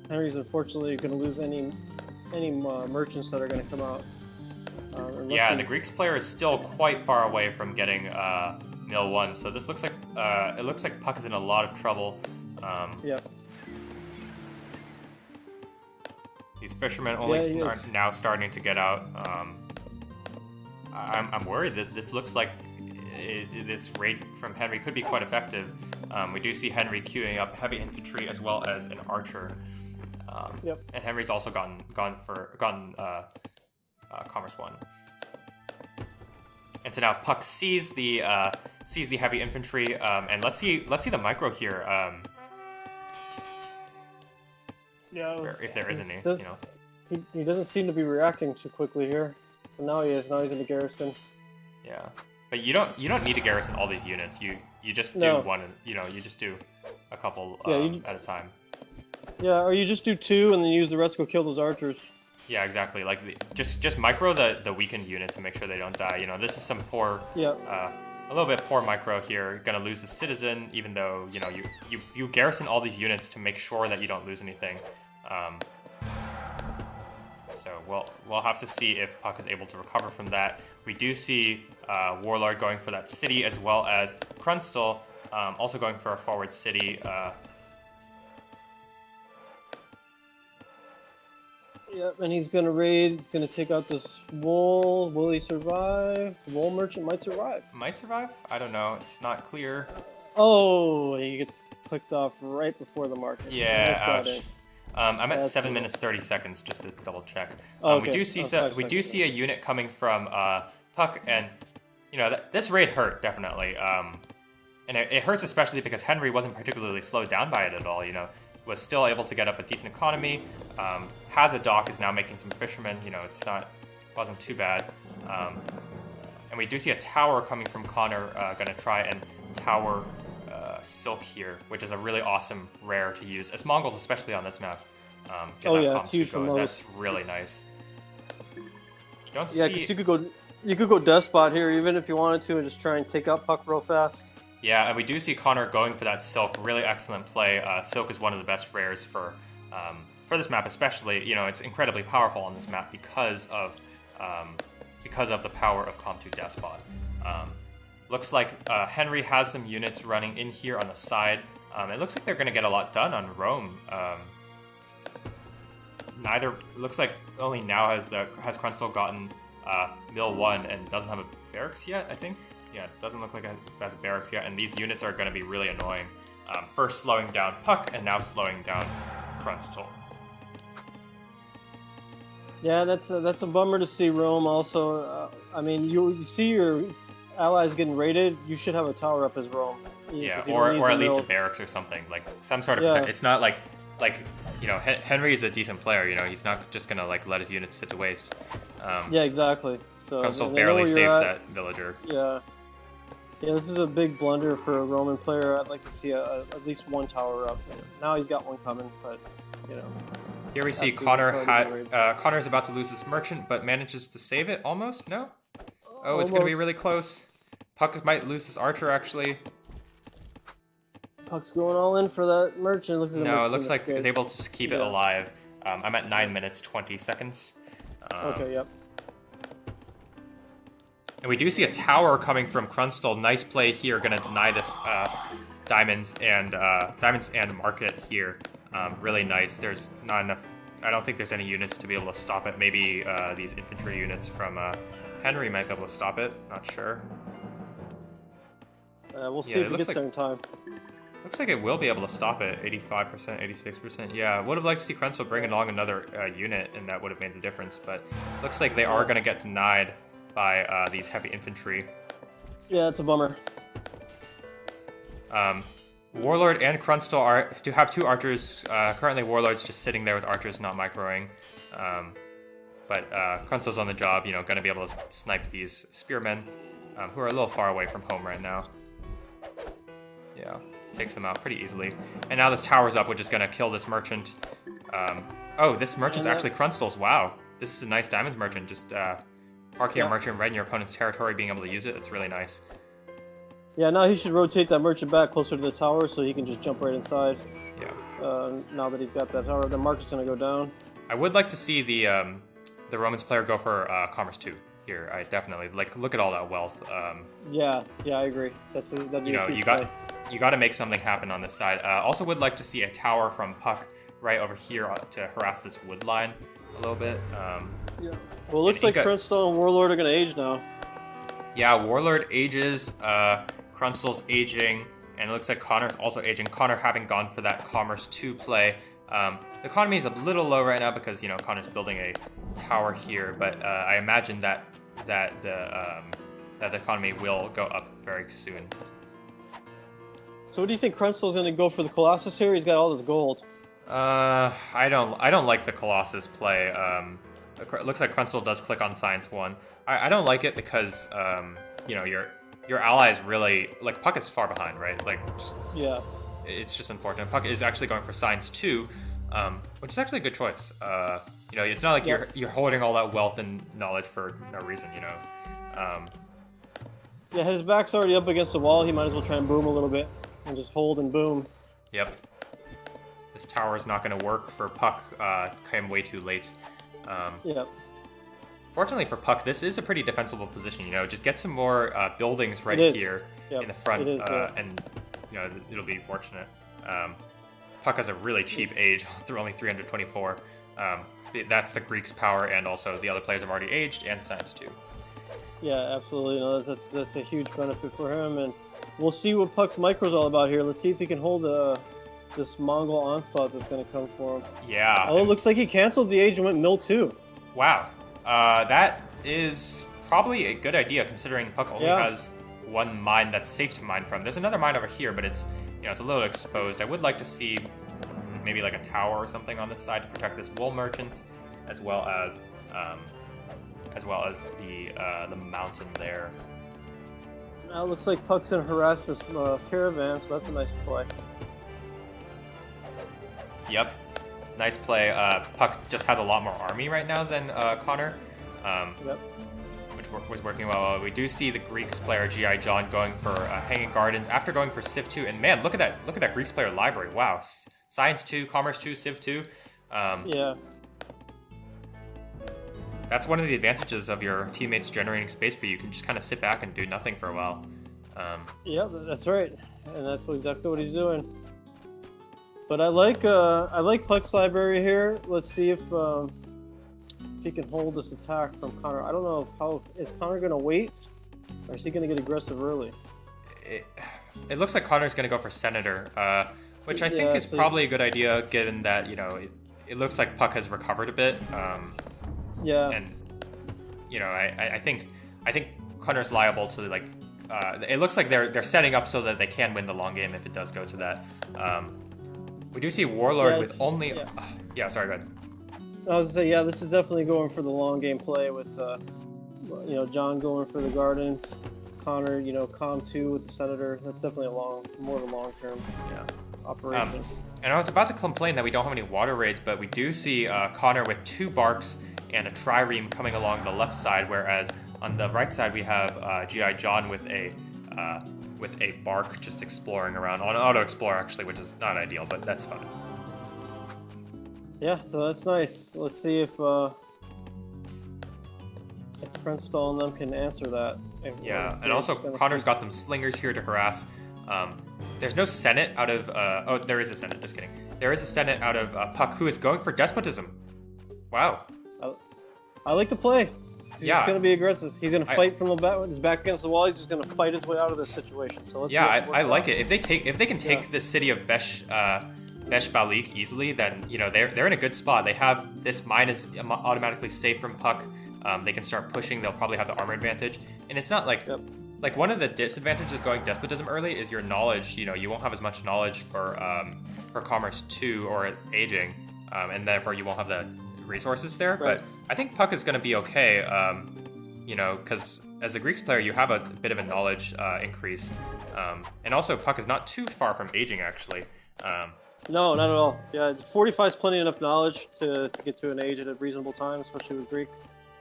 S1: Henry's unfortunately going to lose any merchants that are going to come out.
S2: The Greeks player is still quite far away from getting mill 1. So this looks like it looks like Puck is in a lot of trouble.
S1: Yep.
S2: These fishermen only are
S1: is.
S2: now starting to get out. I'm worried that this looks like this raid from Henry could be quite effective. We do see Henry queuing up heavy infantry as well as an archer.
S1: Yep.
S2: And Henry's also gotten Commerce 1. And so now Puck sees the heavy infantry, and let's see the micro here.
S1: Yeah.
S2: If there is any,
S1: He doesn't seem to be reacting too quickly here. But now he is. Now he's in the garrison.
S2: Yeah, but you don't need to garrison all these units. You just do one. You just do a couple at a time.
S1: Yeah, or you just do 2 and then use the rest to go kill those archers.
S2: Yeah, exactly. Like just micro the weakened unit to make sure they don't die. This is some poor, a little bit poor micro here. You're gonna lose the citizen, even though you garrison all these units to make sure that you don't lose anything. So we'll have to see if Puck is able to recover from that. We do see Warlord going for that city as well as Krunstal also going for a forward city.
S1: Yep, and he's gonna raid. He's gonna take out this wool. Will he survive? The wool merchant might survive.
S2: Might survive? I don't know. It's not clear.
S1: Oh, he gets clicked off right before the market.
S2: Yeah, ouch. I'm at 7 minutes 30 seconds just to double check.
S1: Okay.
S2: We do see a unit coming from Puck, and this raid hurt definitely. And it hurts especially because Henry wasn't particularly slowed down by it at all. Was still able to get up a decent economy. Has a dock, is now making some fishermen. Wasn't too bad. And we do see a tower coming from Connor, gonna try and tower Silk here, which is a really awesome rare to use as Mongols, especially on this map.
S1: It's huge for most.
S2: That's really nice. Because
S1: you could go Despot here even if you wanted to and just try and take out Puck real fast.
S2: Yeah, and we do see Connor going for that Silk. Really excellent play. Silk is one of the best rares for this map, especially. It's incredibly powerful on this map because of the power of Com2 Despot. Looks like Henry has some units running in here on the side. It looks like they're going to get a lot done on Rome. Looks like only now has Krunstal gotten Mill 1 and doesn't have a barracks yet, I think. Yeah, it doesn't look like it has a barracks yet, and these units are going to be really annoying. First slowing down Puck, and now slowing down Krunstal.
S1: Yeah, that's a bummer to see Rome also. You see your allies getting raided, you should have a tower up as Rome.
S2: Yeah, or at least a barracks or something, like some sort of. Yeah. It's not like Henry is a decent player. He's not just gonna let his units sit to waste.
S1: Yeah, exactly. So
S2: Krunstal barely saves that villager.
S1: Yeah, this is a big blunder for a Roman player. I'd like to see at least one tower up. Now he's got one coming, but
S2: Here we see Connor's about to lose his merchant, but manages to save it almost. No. Oh, it's going to be really close. Puck might lose this archer, actually.
S1: Puck's going all in for that merchant.
S2: It looks like he's able to keep it alive. I'm at 9 minutes 20 seconds.
S1: Okay, yep.
S2: And we do see a tower coming from Krunstal. Nice play here. Going to deny this diamonds and market here. Really nice. There's not enough. I don't think there's any units to be able to stop it. Maybe these infantry units from Henry might be able to stop it. Not sure.
S1: We'll see if it gets there in time.
S2: Looks like it will be able to stop it. 85%, 86%. Yeah, would have liked to see Krunstal bring along another unit, and that would have made the difference. But looks like they are going to get denied by these heavy infantry.
S1: Yeah, it's a bummer.
S2: Warlord and Krunstal have two archers. Currently, Warlord's just sitting there with archers, not microing. But Krunstal's on the job, going to be able to snipe these spearmen, who are a little far away from home right now. Yeah, takes them out pretty easily. And now this tower's up, which is going to kill this merchant. This merchant's actually Krunstal's. Wow, this is a nice diamonds merchant. Just parking a merchant right in your opponent's territory, being able to use it. It's really nice.
S1: Yeah, now he should rotate that merchant back closer to the tower so he can just jump right inside.
S2: Yeah.
S1: Now that he's got that tower, the market's going to go down.
S2: I would like to see the Romans player go for Commerce 2 here. I definitely like look at all that wealth.
S1: Yeah, I agree. That'd be
S2: You
S1: a
S2: know,
S1: huge
S2: you got to make something happen on this side. Also, would like to see a tower from Puck right over here to harass this wood line a little bit.
S1: Yeah. Well, it looks like Crunstall and Warlord are going to age now.
S2: Yeah, Warlord ages, Crunstall's aging, and it looks like Connor's also aging. Connor having gone for that Commerce 2 play. The economy is a little low right now because, Connor's building a tower here, but I imagine that the economy will go up very soon.
S1: So what do you think Crunstall's going to go for the Colossus here? He's got all this gold.
S2: I don't like the Colossus play. It looks like Crunstall does click on Science 1. I don't like it because, your allies really, like, Puck is far behind, right? Like,
S1: yeah.
S2: It's just unfortunate. Puck is actually going for Science 2, which is actually a good choice. It's not like you're holding all that wealth and knowledge for no reason,
S1: Yeah, his back's already up against the wall. He might as well try and boom a little bit and just hold and boom.
S2: Yep. This tower is not going to work for Puck. Came way too late.
S1: Yep.
S2: Fortunately for Puck, this is a pretty defensible position. Just get some more buildings right here in the front, and it'll be fortunate. Puck has a really cheap age, through only 324. That's the Greeks' power, and also the other players have already aged, and Science 2.
S1: Yeah, absolutely. No, that's a huge benefit for him, and we'll see what Puck's micro's all about here. Let's see if he can hold this Mongol onslaught that's going to come for him.
S2: Yeah.
S1: Oh, it looks like he canceled the age and went Mill 2.
S2: Wow. That is probably a good idea, considering Puck only has one mine that's safe to mine from. There's another mine over here, but it's it's a little exposed. I would like to see maybe like a tower or something on this side to protect this wool merchants, as well as the mountain there.
S1: Now it looks like Puck's gonna harass this caravan, so that's a nice play.
S2: Yep, nice play. Puck just has a lot more army right now than Connor, which was working well. We do see the Greeks player G.I. John going for Hanging Gardens after going for Civ 2, and man, look at that Greeks player library. Wow, Science 2, Commerce 2, Civ 2.
S1: Yeah.
S2: That's one of the advantages of your teammates generating space for you. You can just kind of sit back and do nothing for a while.
S1: Yeah, that's right, and that's exactly what he's doing. But I like Puck's library here. Let's see if he can hold this attack from Connor. I don't know is Connor gonna wait, or is he gonna get aggressive early?
S2: It looks like Connor's gonna go for Senator, which I think is probably a good idea, given that it looks like Puck has recovered a bit. And I think Connor's liable to like. It looks like they're setting up so that they can win the long game if it does go to that. We do see Warlord with only. Sorry, go ahead.
S1: I was gonna say, this is definitely going for the long game play with, John going for the gardens, Connor, Com 2 with the Senator. That's definitely more of a long term operation.
S2: And I was about to complain that we don't have any water raids, but we do see Connor with 2 barks and a trireme coming along the left side, whereas on the right side we have G.I. John with a bark just exploring around on auto explore actually, which is not ideal, but that's fine.
S1: Yeah, so that's nice. Let's see if Crunstall and them can answer that.
S2: And also Connor's got some slingers here to harass. There's no Senate out of there is a Senate, just kidding. There is a Senate out of Puck, who is going for despotism. Wow.
S1: I like the play. He's just going to be aggressive. He's going to fight from the back with his back against the wall. He's just going to fight his way out of this situation. So let's see
S2: I like it. If they can take the city of Besh Balik easily, then they're in a good spot. They have this mine is automatically safe from Puck. They can start pushing. They'll probably have the armor advantage, and it's not like like one of the disadvantages of going despotism early is your knowledge. You won't have as much knowledge for Commerce 2 or aging, and therefore you won't have the resources there. Right. But I think Puck is going to be okay. Because as the Greeks player, you have a bit of a knowledge increase, and also Puck is not too far from aging actually.
S1: No, not at all. Yeah, 45 is plenty enough knowledge to get to an age at a reasonable time, especially with Greek.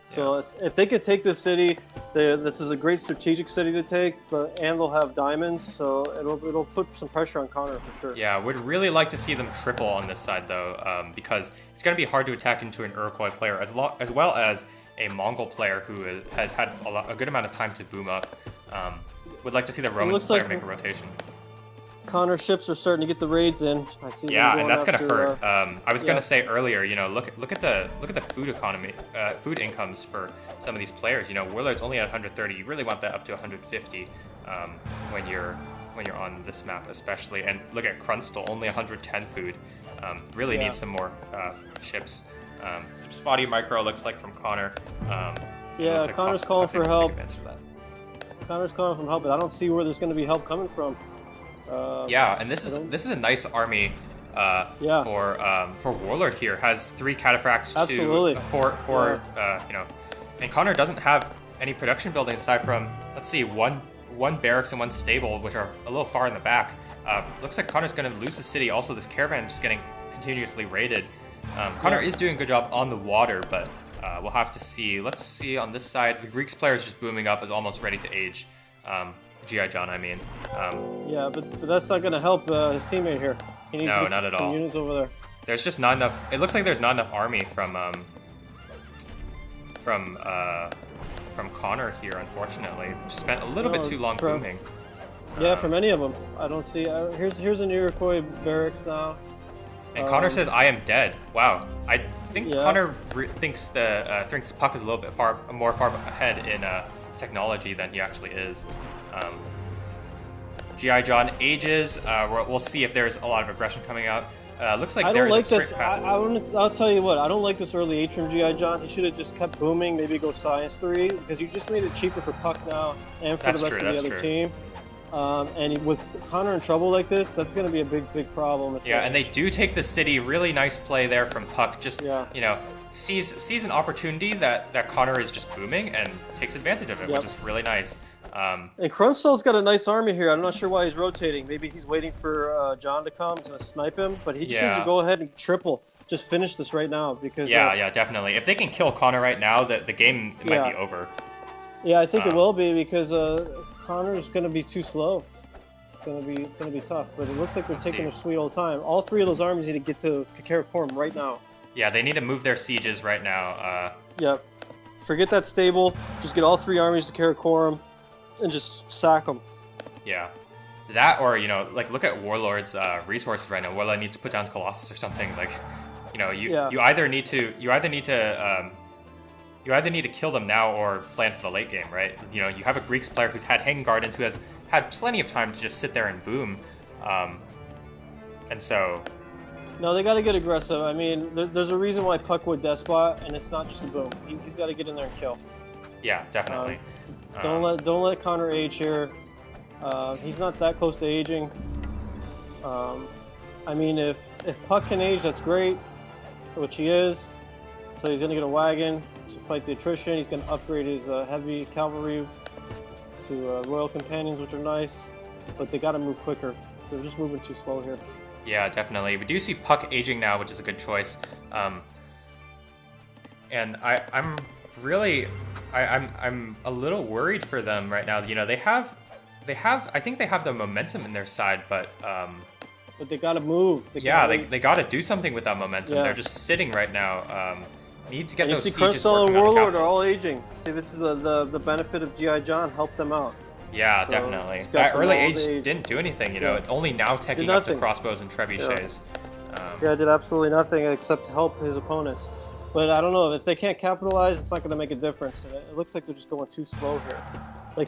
S1: So if they could take this city, this is a great strategic city to take, and they'll have diamonds, so it'll put some pressure on Connor for sure.
S2: Yeah, would really like to see them triple on this side though, because it's going to be hard to attack into an Iroquois player, as well as a Mongol player who has had a good amount of time to boom up. Would like to see the Roman player make a rotation.
S1: Connor ships are starting to get the raids in. I see.
S2: Yeah, and that's gonna hurt. I was gonna say earlier, look at the food economy, food incomes for some of these players. Warlord's only at 130. You really want that up to 150 when you're on this map, especially. And look at Krunstal, only 110 food. Really needs some more ships. Some spotty micro looks like from Connor.
S1: Yeah,
S2: like
S1: Connor's calling for help.
S2: That.
S1: Connor's calling for help, but I don't see where there's going to be help coming from.
S2: Yeah, and this is a nice army for Warlord here. Has 3 cataphracts,
S1: Absolutely.
S2: four and Connor doesn't have any production buildings aside from, let's see, one barracks and 1 stable, which are a little far in the back. Looks like Connor's going to lose the city. Also, this caravan is just getting continuously raided. Connor is doing a good job on the water, but we'll have to see. Let's see on this side. The Greeks player is just booming up, is almost ready to age. G.I. John, I mean.
S1: Yeah, but that's not going to help his teammate here. He needs to get
S2: not at all.
S1: Units over there.
S2: There's just not enough. It looks like there's not enough army from Connor here, unfortunately. Just spent a little bit too long booming.
S1: Yeah, from any of them. I don't see. Here's an Iroquois barracks now.
S2: And Connor says, "I am dead." Wow, I think Connor thinks Puck is a little bit more far ahead in technology than he actually is. G.I. John ages. We'll see if there's a lot of aggression coming out. Looks like
S1: I don't like
S2: this.
S1: I'll tell you what. I don't like this early age from G.I. John. He should have just kept booming. Maybe go Science 3 because you just made it cheaper for Puck now and for the rest of the other team. And with Connor in trouble like this, that's going to be a big problem.
S2: Yeah, and they do take the city. Really nice play there from Puck. Just sees an opportunity that Connor is just booming and takes advantage of it, which is really nice.
S1: And Krunstal's got a nice army here. I'm not sure why he's rotating. Maybe he's waiting for John to come. He's going to snipe him, but he just needs to go ahead and triple. Just finish this right now because
S2: definitely. If they can kill Connor right now, the game might be over.
S1: Yeah, I think it will be because Connor's going to be too slow. It's going to be tough, but it looks like they're taking their sweet old time. All 3 of those armies need to get to Karakorum right now.
S2: Yeah, they need to move their sieges right now.
S1: Yep. Forget that stable. Just get all 3 armies to Karakorum and just sack them.
S2: Yeah. That or, look at Warlord's resources right now. Warlord needs to put down Colossus or something. You either need to kill them now or plan for the late game, right? You have a Greeks player who's had Hanging Gardens who has had plenty of time to just sit there and boom. And so...
S1: No, they got to get aggressive. I mean, there's a reason why Puck would Despot, and it's not just a boom. He's got to get in there and kill.
S2: Yeah, definitely.
S1: Don't let Connor age here. He's not that close to aging. I mean, if Puck can age, that's great, which he is. So he's going to get a wagon to fight the attrition. He's going to upgrade his heavy cavalry to Royal Companions, which are nice. But they got to move quicker. They're just moving too slow here.
S2: Yeah, definitely. We do see Puck aging now, which is a good choice. And I'm a little worried for them right now. They have I think they have the momentum in their side, but
S1: they got to move.
S2: They got to do something with that momentum. Yeah. They're just sitting right now. Need to get those sieges working.
S1: Krunstal and Warlord are all aging. See, this is the benefit of G.I. John. Help them out.
S2: Yeah, so definitely. That early age didn't do anything. Only now taking up the crossbows and trebuchets.
S1: Yeah, did absolutely nothing except help his opponents. But I don't know, if they can't capitalize, it's not going to make a difference. And it looks like they're just going too slow here.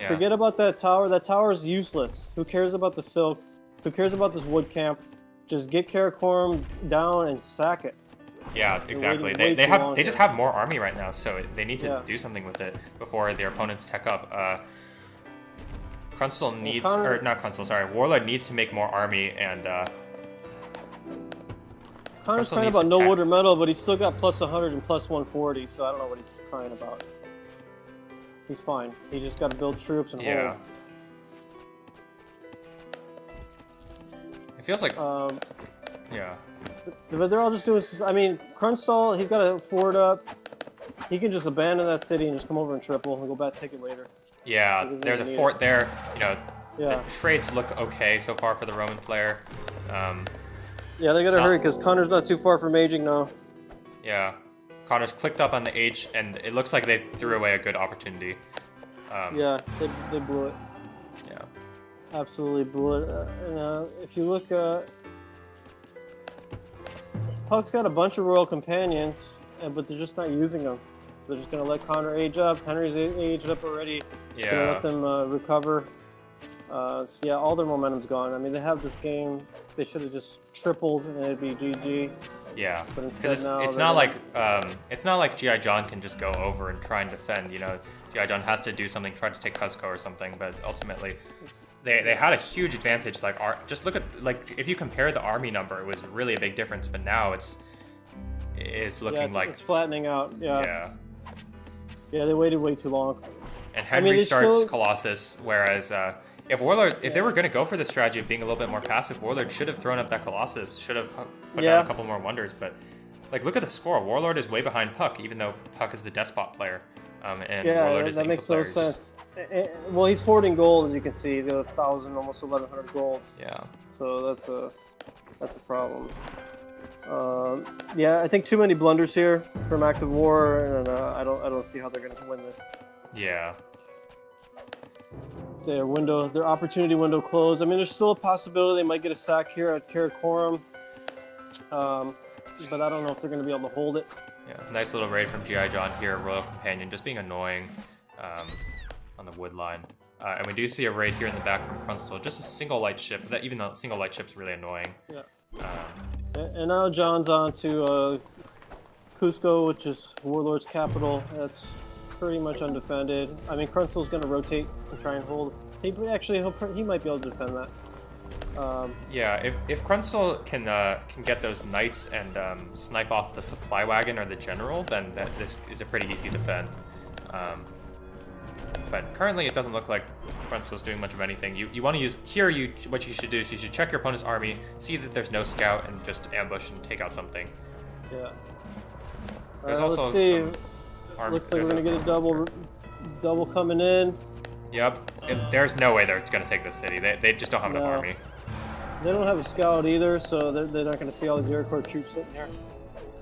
S1: Forget about that tower. That tower is useless. Who cares about the silk? Who cares about this wood camp? Just get Karakorum down and sack it.
S2: Yeah, exactly. They just have more army right now, so they need to do something with it before their opponents tech up. Krunstal needs, or not Krunstal, sorry, Warlord needs to make more army, and
S1: Connor's crying about no wood or metal, but he's still got plus 100 and plus 140, so I don't know what he's crying about. He's fine. He just got to build troops and hold.
S2: It feels like...
S1: yeah. But they're all just doing... I mean, Krunstal, he's got a fort up. He can just abandon that city and just come over and triple and go back take it later.
S2: Yeah, there's a fort there. The traits look okay so far for the Roman player.
S1: Yeah, they gotta hurry because Connor's not too far from aging now.
S2: Yeah. Connor's clicked up on the H, and it looks like they threw away a good opportunity.
S1: Yeah, they blew it.
S2: Yeah.
S1: Absolutely blew it. If you look, Puck's got a bunch of Royal Companions, but they're just not using them. They're just going to let Connor age up. Henry's aged up already.
S2: Yeah.
S1: Going to let them recover. So yeah, all their momentum's gone. I mean, they have this game. They should have just tripled, and it'd be GG.
S2: Yeah,
S1: But
S2: because
S1: instead
S2: it's not like G.I. John can just go over and try and defend. You know, G.I. John has to do something, try to take Cuzco or something. But ultimately, they had a huge advantage. Like, just look at, like, if you compare the army number, it was really a big difference. But now it's looking like
S1: it's flattening out.
S2: Yeah.
S1: Yeah, they waited way too long.
S2: And Henry starts Colossus, whereas if they were going to go for the strategy of being a little bit more passive, Warlord should have thrown up that Colossus, should have put down a couple more wonders. But like, look at the score. Warlord is way behind Puck, even though Puck is the despot player, and Warlord is the
S1: that makes
S2: player.
S1: no sense. Well, he's hoarding gold, as you can see. He's got 1,000, almost 1,100 gold.
S2: Yeah.
S1: So that's a problem. Yeah, I think too many blunders here from Active War, and I don't see how they're going to win this.
S2: Yeah.
S1: Their opportunity window closed. I mean, there's still a possibility they might get a sack here at Karakoram, but I don't know if they're going to be able to hold it.
S2: Yeah, nice little raid from G.I. John here, Royal Companion, just being annoying on the wood line. And we do see a raid here in the back from Krunstel, just a single light ship. That even though single light ship's really annoying.
S1: Yeah. And now John's on to Cusco, which is Warlord's capital. That's pretty much undefended. I mean, Krunstel's going to rotate and try and hold. He might be able to defend that.
S2: Yeah, if Krunstel can get those knights and snipe off the supply wagon or the general, then this is a pretty easy defend. But currently, it doesn't look like Krunstel's doing much of anything. You want to use here. What you should do is you should check your opponent's army, see that there's no scout, and just ambush and take out something.
S1: Yeah.
S2: There's also
S1: let's see.
S2: some army.
S1: Looks like we're gonna get a double coming in.
S2: Yep. There's no way they're gonna take this city. They just don't have enough army.
S1: They don't have a scout either, so they're not gonna see all these Iroquois troops sitting here.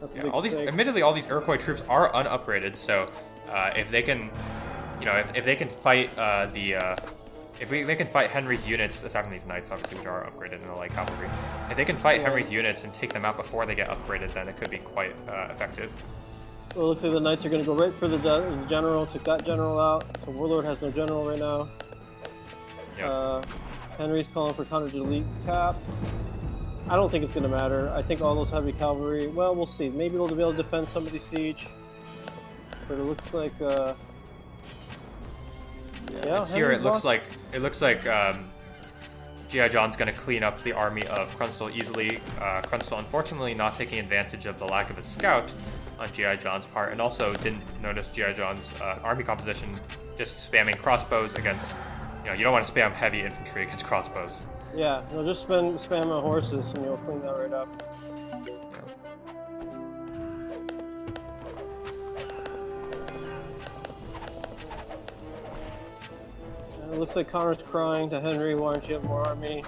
S1: That's a big mistake.
S2: Admittedly, all these Iroquois troops are unupgraded. So if they can, if they can fight they can fight Henry's units, aside from these knights, obviously, which are upgraded in the light cavalry. If they can fight Henry's units and take them out before they get upgraded, then it could be quite effective.
S1: Well, it looks like the knights are going to go right for the general, took that general out. So Warlord has no general right now.
S2: Yep.
S1: Henry's calling for Connor to delete his cap. I don't think it's going to matter. I think all those heavy cavalry, well, we'll see. Maybe they'll be able to defend some of the siege. But it looks like...
S2: here it looks like G.I. John's going to clean up the army of Krunstel easily. Krunstel, unfortunately, not taking advantage of the lack of a scout on G.I. John's part, and also didn't notice G.I. John's army composition, just spamming crossbows against, you don't want to spam heavy infantry against crossbows.
S1: Yeah, just spam the horses and you'll clean that right up. It looks like Connor's crying to Henry, why don't you have more army?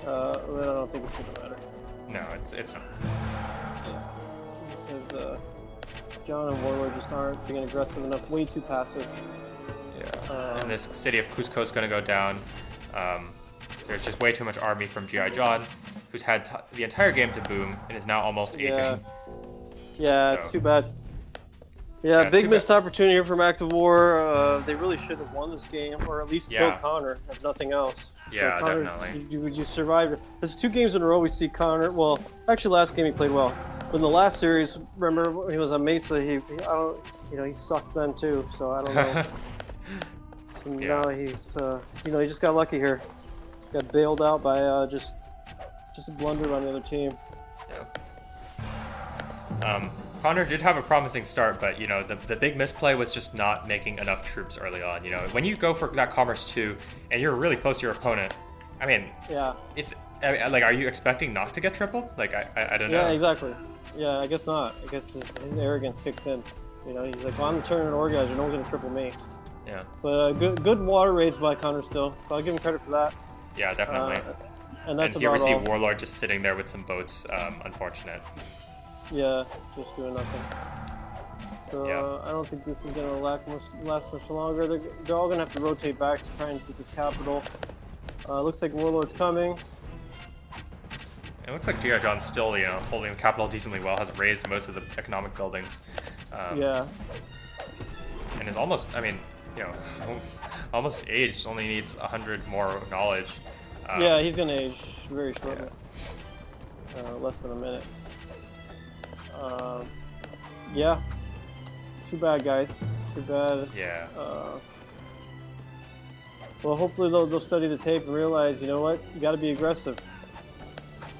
S1: I don't think it's going to matter.
S2: No, it's not.
S1: Because John and Warlord just aren't being aggressive enough, way too passive.
S2: Yeah, and this city of Cusco is going to go down. There's just way too much army from G.I. John, who's had the entire game to boom and is now almost aging.
S1: Yeah, it's too bad. Yeah, big missed opportunity here from Active War. They really should have won this game, or at least killed Connor, if nothing else.
S2: Yeah,
S1: so Connor,
S2: definitely.
S1: Would you survive? There's 2 games in a row we see Connor. Well, actually, last game he played well. But in the last series, remember when he was on Mesa? He sucked then too. So I don't know. So now he's, he just got lucky here. Got bailed out by just a blunder on the other team.
S2: Yeah. Connor did have a promising start, but the big misplay was just not making enough troops early on. When you go for that Commerce 2 and you're really close to your opponent, I mean, it's like, are you expecting not to get tripled? Like, I don't know.
S1: Yeah, exactly. Yeah, I guess not. I guess his arrogance kicks in. He's like, well, I'm the tournament organizer. No one's gonna triple me.
S2: Yeah.
S1: But good water raids by Connor still. So I'll give him credit for that.
S2: Yeah, definitely.
S1: And that's
S2: here we see
S1: all.
S2: Warlord just sitting there with some boats. Unfortunate.
S1: Yeah, just doing nothing. So
S2: Yeah.
S1: I don't think this is going to last much longer. They're all going to have to rotate back to try and get this capital. Looks like Warlord's coming.
S2: It looks like G.I. John's still, holding the capital decently well, has raised most of the economic buildings.
S1: Yeah.
S2: And is almost, almost aged, only needs 100 more knowledge.
S1: Yeah, he's going to age very shortly. Yeah. Less than a minute. Yeah. Too bad, guys. Too bad.
S2: Yeah.
S1: Well, hopefully they'll study the tape and realize, you know what, you got to be aggressive.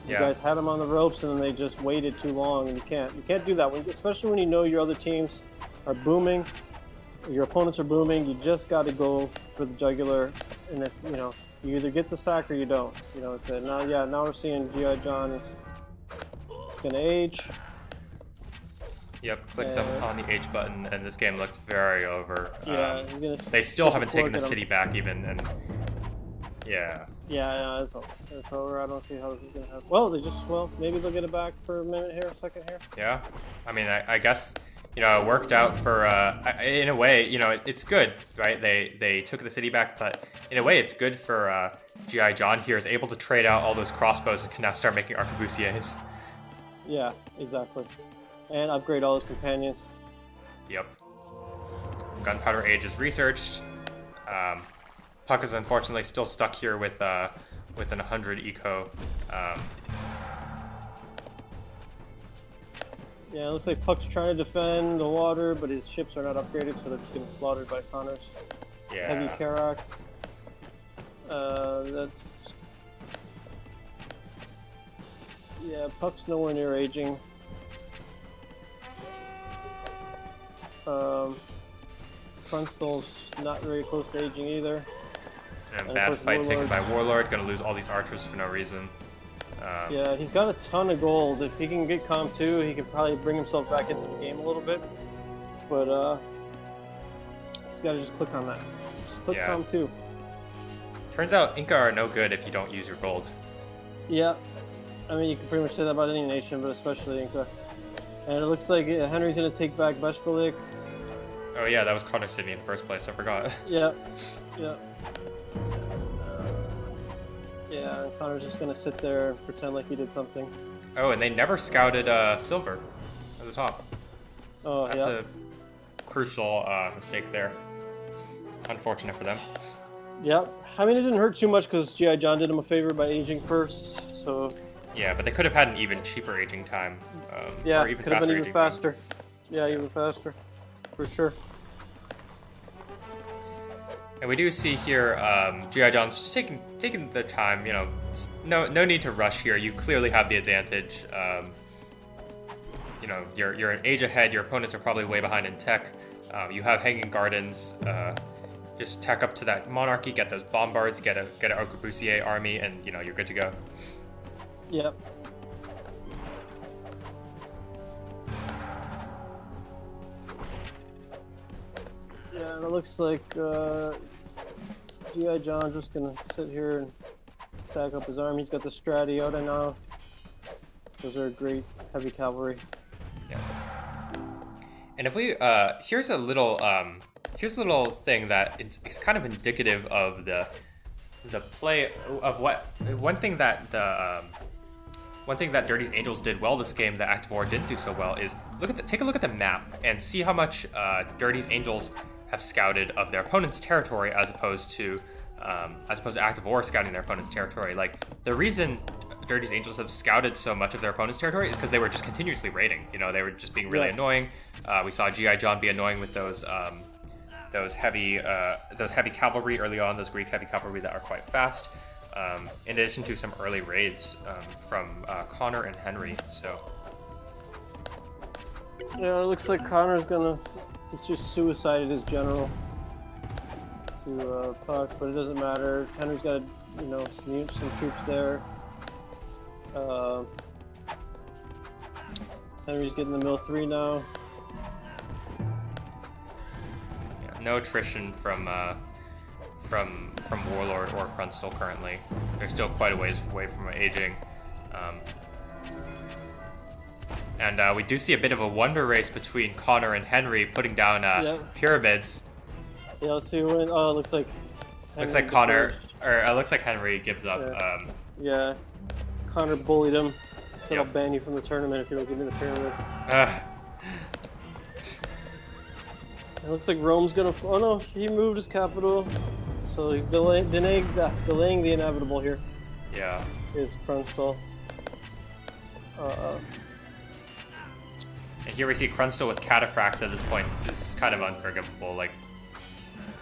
S1: You guys had them on the ropes and then they just waited too long, and you can't do that. Especially when you know your other teams are booming, your opponents are booming. You just got to go for the jugular, and if you either get the sack or you don't. It's a, now we're seeing G.I. John is gonna age.
S2: Yep, clicked on the H button, and this game looks very over.
S1: Yeah,
S2: they still haven't taken the city back even, and
S1: yeah, it's over. I don't see how this is gonna happen. Well, maybe they'll get it back for a minute here, a second here.
S2: Yeah, I mean, I guess it worked out for in a way. It's good, right? They took the city back, but in a way, it's good for G.I. John here is able to trade out all those crossbows and can now start making arquebusiers.
S1: Yeah, exactly. And upgrade all his companions.
S2: Yep. Gunpowder Age is researched. Puck is unfortunately still stuck here with an 100 eco.
S1: Yeah, it looks like Puck's trying to defend the water, but his ships are not upgraded, so they're just getting slaughtered by Connors.
S2: Yeah.
S1: Heavy Carax. That's... Yeah, Puck's nowhere near aging. Krunstall's not very close to aging either.
S2: And a bad fight taken by Warlord. Gonna lose all these archers for no reason.
S1: Yeah, he's got a ton of gold. If he can get Com 2, he can probably bring himself back into the game a little bit. But he's got to just click on that. Just click Com 2.
S2: Turns out Inca are no good if you don't use your gold.
S1: Yeah, I mean you can pretty much say that about any nation, but especially Inca. And it looks like Henry's gonna take back Beshbalik.
S2: Oh yeah, that was Connor City in the first place. I forgot.
S1: Yeah. Yeah, and Connor's just gonna sit there and pretend like he did something.
S2: Oh, and they never scouted Silver at the top.
S1: Oh,
S2: That's a crucial mistake there. Unfortunate for them.
S1: Yep. I mean, it didn't hurt too much because G.I. John did him a favor by aging first, so...
S2: Yeah, but they could have had an even cheaper aging time.
S1: Yeah,
S2: or even
S1: could have been even faster.
S2: Time.
S1: Yeah, even faster. For sure.
S2: And we do see here G.I. John's just taking the time, no need to rush here. You clearly have the advantage. You're an age ahead, your opponents are probably way behind in tech. You have Hanging Gardens. Just tack up to that monarchy, get those bombards, get an arquebusier army, and you're good to go.
S1: Yep. Yeah, and it looks like G.I. John's just gonna sit here and stack up his army. He's got the Stratiota now. Those are great heavy cavalry.
S2: Yeah. And if we here's a little thing that it's kind of indicative of the play of one thing that Dirty's Angels did well this game that Active War didn't do so well is take a look at the map and see how much Dirty's Angels have scouted of their opponent's territory as opposed to Active War scouting their opponent's territory. Like the reason Dirty's Angels have scouted so much of their opponent's territory is because they were just continuously raiding. They were just being really annoying. We saw G.I. John be annoying with those heavy cavalry early on, those Greek heavy cavalry that are quite fast. In addition to some early raids from Connor and Henry. So
S1: yeah, it looks like Connor's he's just suicided his general to Puck, but it doesn't matter. Henry's got some troops there. Henry's getting the mill 3 now.
S2: Yeah, no attrition from Warlord or Krunstall currently. They're still quite a ways away from aging. And we do see a bit of a wonder race between Connor and Henry putting down pyramids.
S1: Yeah, let's see when. Oh, it looks like.
S2: Looks like Connor, or it looks like Henry gives up.
S1: Yeah, Connor bullied him. Said
S2: Yep.
S1: I'll ban you from the tournament if you don't give me the pyramid. It looks like Rome's gonna. Oh no, he moved his capital, so he's delaying the inevitable here.
S2: Yeah.
S1: Is Krunstall.
S2: And here we see Krunstall with cataphracts at this point. This is kind of unforgivable. Like,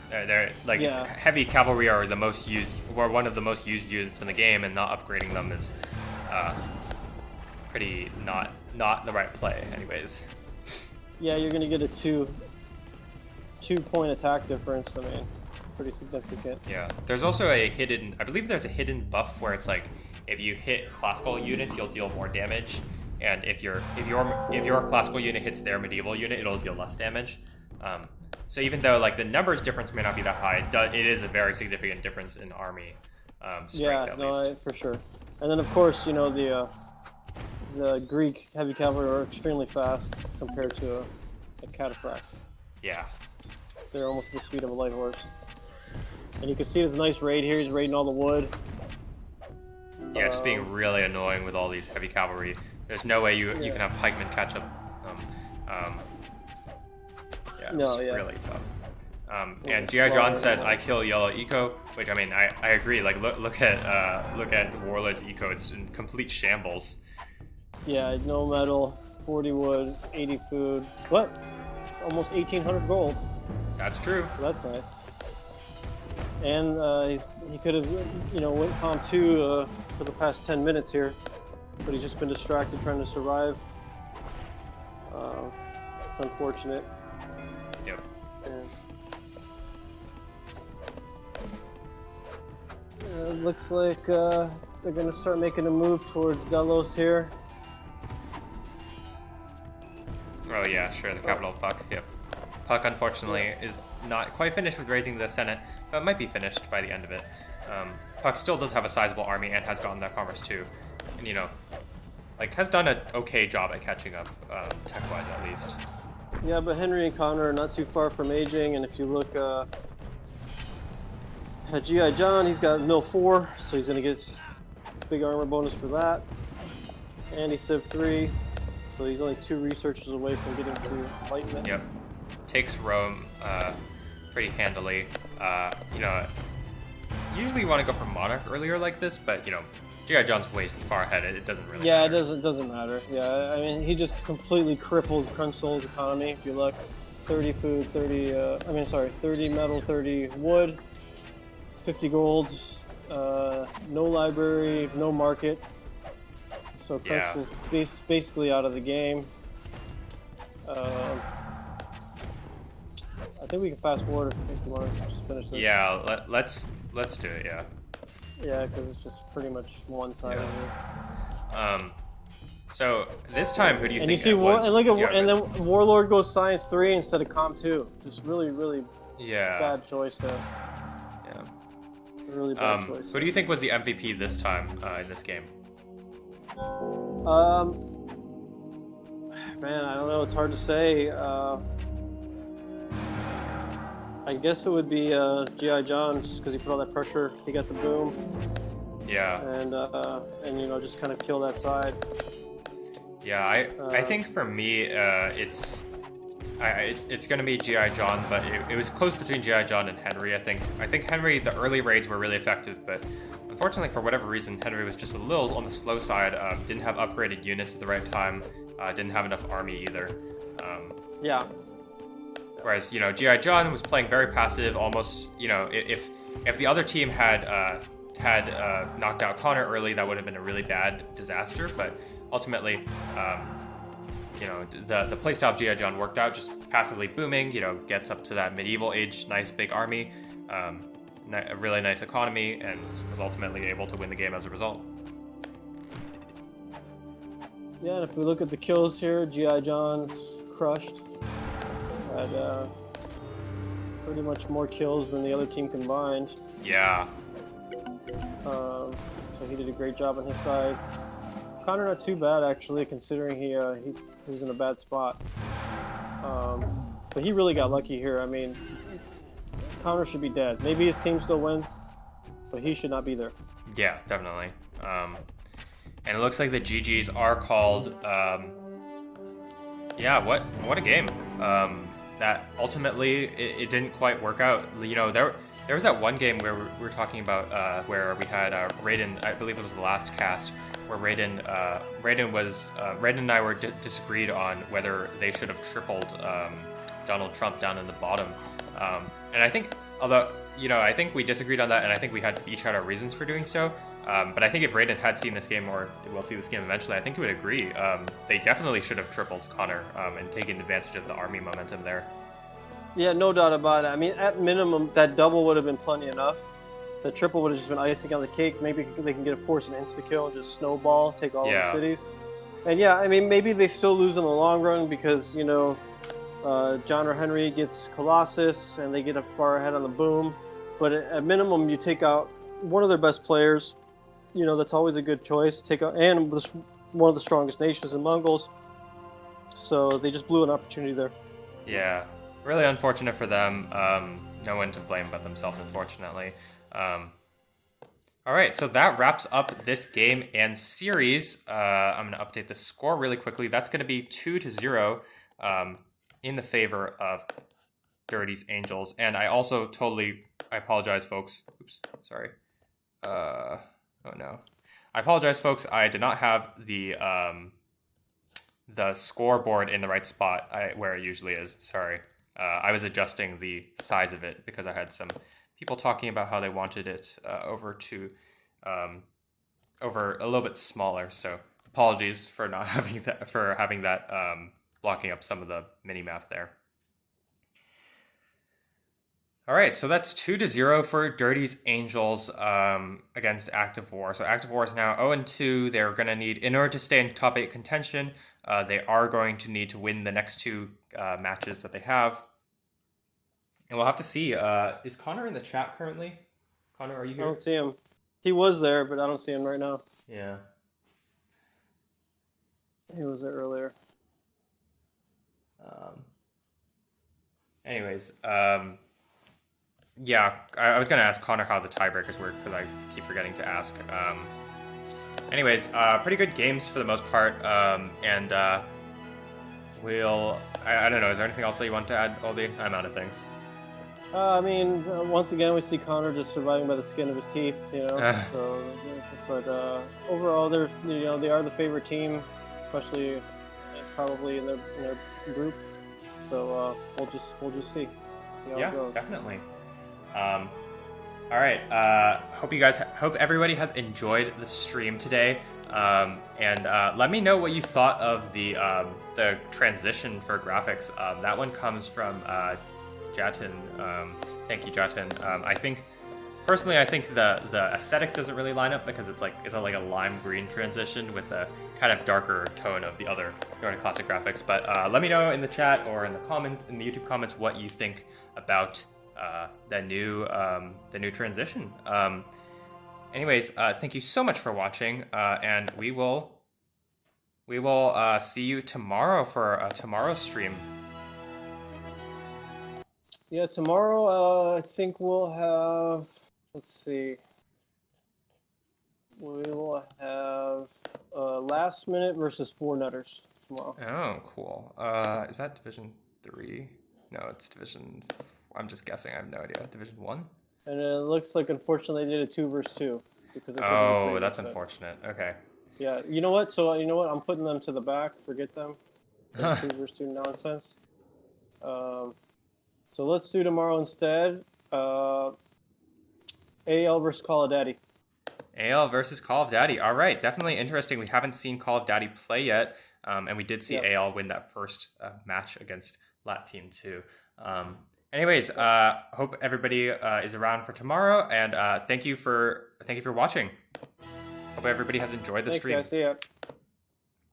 S2: they're like heavy cavalry are the most used, or one of the most used units in the game, and not upgrading them is pretty not the right play, anyways.
S1: Yeah, you're gonna get a two-point attack difference. I mean, pretty significant.
S2: Yeah. There's also a hidden. I believe there's a hidden buff where it's like if you hit classical units, you'll deal more damage. And if your classical unit hits their medieval unit, it'll deal less damage. So even though like the numbers difference may not be that high, it is a very significant difference in army strength at least.
S1: For sure. And then of course, you know, the Greek heavy cavalry are extremely fast compared to a cataphract.
S2: Yeah.
S1: They're almost the speed of a light horse. And you can see there's a nice raid here. He's raiding all the wood.
S2: Yeah, just being really annoying with all these heavy cavalry. There's no way you can have pikemen catch up. Really tough. And G.I. John says, "I kill yellow eco," which I mean, I agree. Like look at Warlord's eco; it's in complete shambles.
S1: Yeah, no metal, 40 wood, 80 food. What? It's almost 1,800 gold.
S2: That's true.
S1: So that's nice. And he could have, you know, went comp 2 for the past 10 minutes here, but he's just been distracted trying to survive. It's unfortunate.
S2: Yep.
S1: It looks like they're going to start making a move towards Delos here.
S2: Oh yeah, sure, the capital of Puck. Yep. Puck, unfortunately, is not quite finished with raising the Senate, but might be finished by the end of it. Puck still does have a sizable army and has gotten that commerce too, and you know, like has done an okay job at catching up, tech-wise at least.
S1: Yeah, but Henry and Connor are not too far from aging, and if you look at G.I. John, he's got Mill 4, so he's going to get a big armor bonus for that. And he's Civ 3, so he's only 2 researches away from getting to Enlightenment.
S2: Yep. Takes Rome pretty handily. You know, usually you want to go for Monarch earlier like this, but you know, G.I. John's way far ahead. It doesn't really matter.
S1: Yeah, it doesn't matter. Yeah, I mean, he just completely cripples Krunstall's economy. If you look, 30 food, 30 metal, 30 wood, 50 gold, no library, no market. So Krunstall's basically out of the game. I think we can fast forward if you want to just finish this.
S2: Yeah, let's do it. Yeah.
S1: Yeah, because it's just pretty much one-sided here.
S2: So this time, who do you think?
S1: And you see, and then Warlord goes Science 3 instead of Comp 2. Just really bad choice there.
S2: Yeah.
S1: Really bad choice.
S2: Who do you think was the MVP this time in this game?
S1: Man, I don't know. It's hard to say. I guess it would be G.I. John, just because he put all that pressure. He got the boom.
S2: Yeah.
S1: And you know, just kind of kill that side.
S2: Yeah, I think for me, it's gonna be G.I. John, but it was close between G.I. John and Henry. I think Henry, the early raids were really effective, but unfortunately for whatever reason, Henry was just a little on the slow side. Didn't have upgraded units at the right time. Didn't have enough army either.
S1: Yeah.
S2: Whereas, you know, G.I. John was playing very passive, almost, you know, if the other team had knocked out Connor early, that would have been a really bad disaster. But ultimately, you know, the playstyle of G.I. John worked out, just passively booming, you know, gets up to that medieval age, nice big army, a really nice economy, and was ultimately able to win the game as a result.
S1: Yeah, and if we look at the kills here, G.I. John's crushed. Had pretty much more kills than the other team combined.
S2: Yeah.
S1: So he did a great job on his side. Connor not too bad actually, considering he was in a bad spot. But he really got lucky here. I mean, Connor should be dead. Maybe his team still wins, but he should not be there.
S2: Yeah, definitely. And it looks like the GGs are called. Yeah, what a game. That ultimately it didn't quite work out. You know, there was that one game where we were talking about where we had Raiden. I believe it was the last cast where Raiden and I were disagreed on whether they should have tripled Donald Trump down in the bottom. And I think, although, you know, I think we disagreed on that, and I think we each had our reasons for doing so. But I think if Raiden had seen this game, or will see this game eventually, I think he would agree. They definitely should have tripled Connor and taken advantage of the army momentum there.
S1: Yeah, no doubt about it. I mean, at minimum, that double would have been plenty enough. The triple would have just been icing on the cake. Maybe they can get a force and insta-kill and just snowball, take all the cities. And yeah, I mean, maybe they still lose in the long run because, you know, John or Henry gets Colossus and they get far ahead on the boom. But at minimum, you take out one of their best players. You know, that's always a good choice. Take out, and one of the strongest nations in Mongols. So they just blew an opportunity there.
S2: Yeah, really unfortunate for them. No one to blame but themselves, unfortunately. All right, so that wraps up this game and series. I'm going to update the score really quickly. That's going to be 2-0 in the favor of Dirty's Angels. And I also I apologize, folks. Oops, sorry. Oh no, I apologize, folks. I did not have the scoreboard in the right spot where it usually is. Sorry. I was adjusting the size of it because I had some people talking about how they wanted it over a little bit smaller. So apologies for not having that, blocking up some of the mini map there. All right, so that's 2-0 for Dirty's Angels against Active War. So Active War is now 0-2. They're going to need, in order to stay in top 8 contention, they are going to need to win the next 2 matches that they have. And we'll have to see. Is Connor in the chat currently? Connor, are you here?
S1: I don't see him. He was there, but I don't see him right now.
S2: Yeah.
S1: He was there earlier.
S2: Anyways, yeah, I was going to ask Connor how the tiebreakers work because I keep forgetting to ask. Anyways, pretty good games for the most part. And I don't know, is there anything else that you want to add, Oldie? I'm out of things.
S1: I mean, once again, we see Connor just surviving by the skin of his teeth, you know. But overall, they are the favorite team, especially probably in their group. So we'll just see how it goes.
S2: Definitely. All right. Hope everybody has enjoyed the stream today. And let me know what you thought of the transition for graphics. That one comes from Jatin. Thank you, Jatin. I think the aesthetic doesn't really line up because it's like a lime green transition with a kind of darker tone of the other Nordic classic graphics. But let me know in the chat or in the YouTube comments what you think about the new transition. Anyways, thank you so much for watching, and we will see you tomorrow for tomorrow's stream.
S1: Yeah, tomorrow I think we'll have. Let's see. We will have last minute versus 4-nutters tomorrow.
S2: Oh, cool. Is that Division 3? No, it's Division. I'm just guessing. I have no idea. Division 1?
S1: And it looks like, unfortunately, they did a 2 versus 2.
S2: Oh, that's unfortunate. Okay.
S1: Yeah, you know what? So, you know what? I'm putting them to the back. Forget them. 2 versus 2 nonsense. So let's do tomorrow instead. AL versus Call of Daddy.
S2: AL versus Call of Daddy. All right, definitely interesting. We haven't seen Call of Daddy play yet, and we did see AL win that first match against Lat Team 2. Anyways, hope everybody is around for tomorrow, and thank you for watching. Hope everybody has enjoyed the stream.
S1: Thanks, guys. See ya.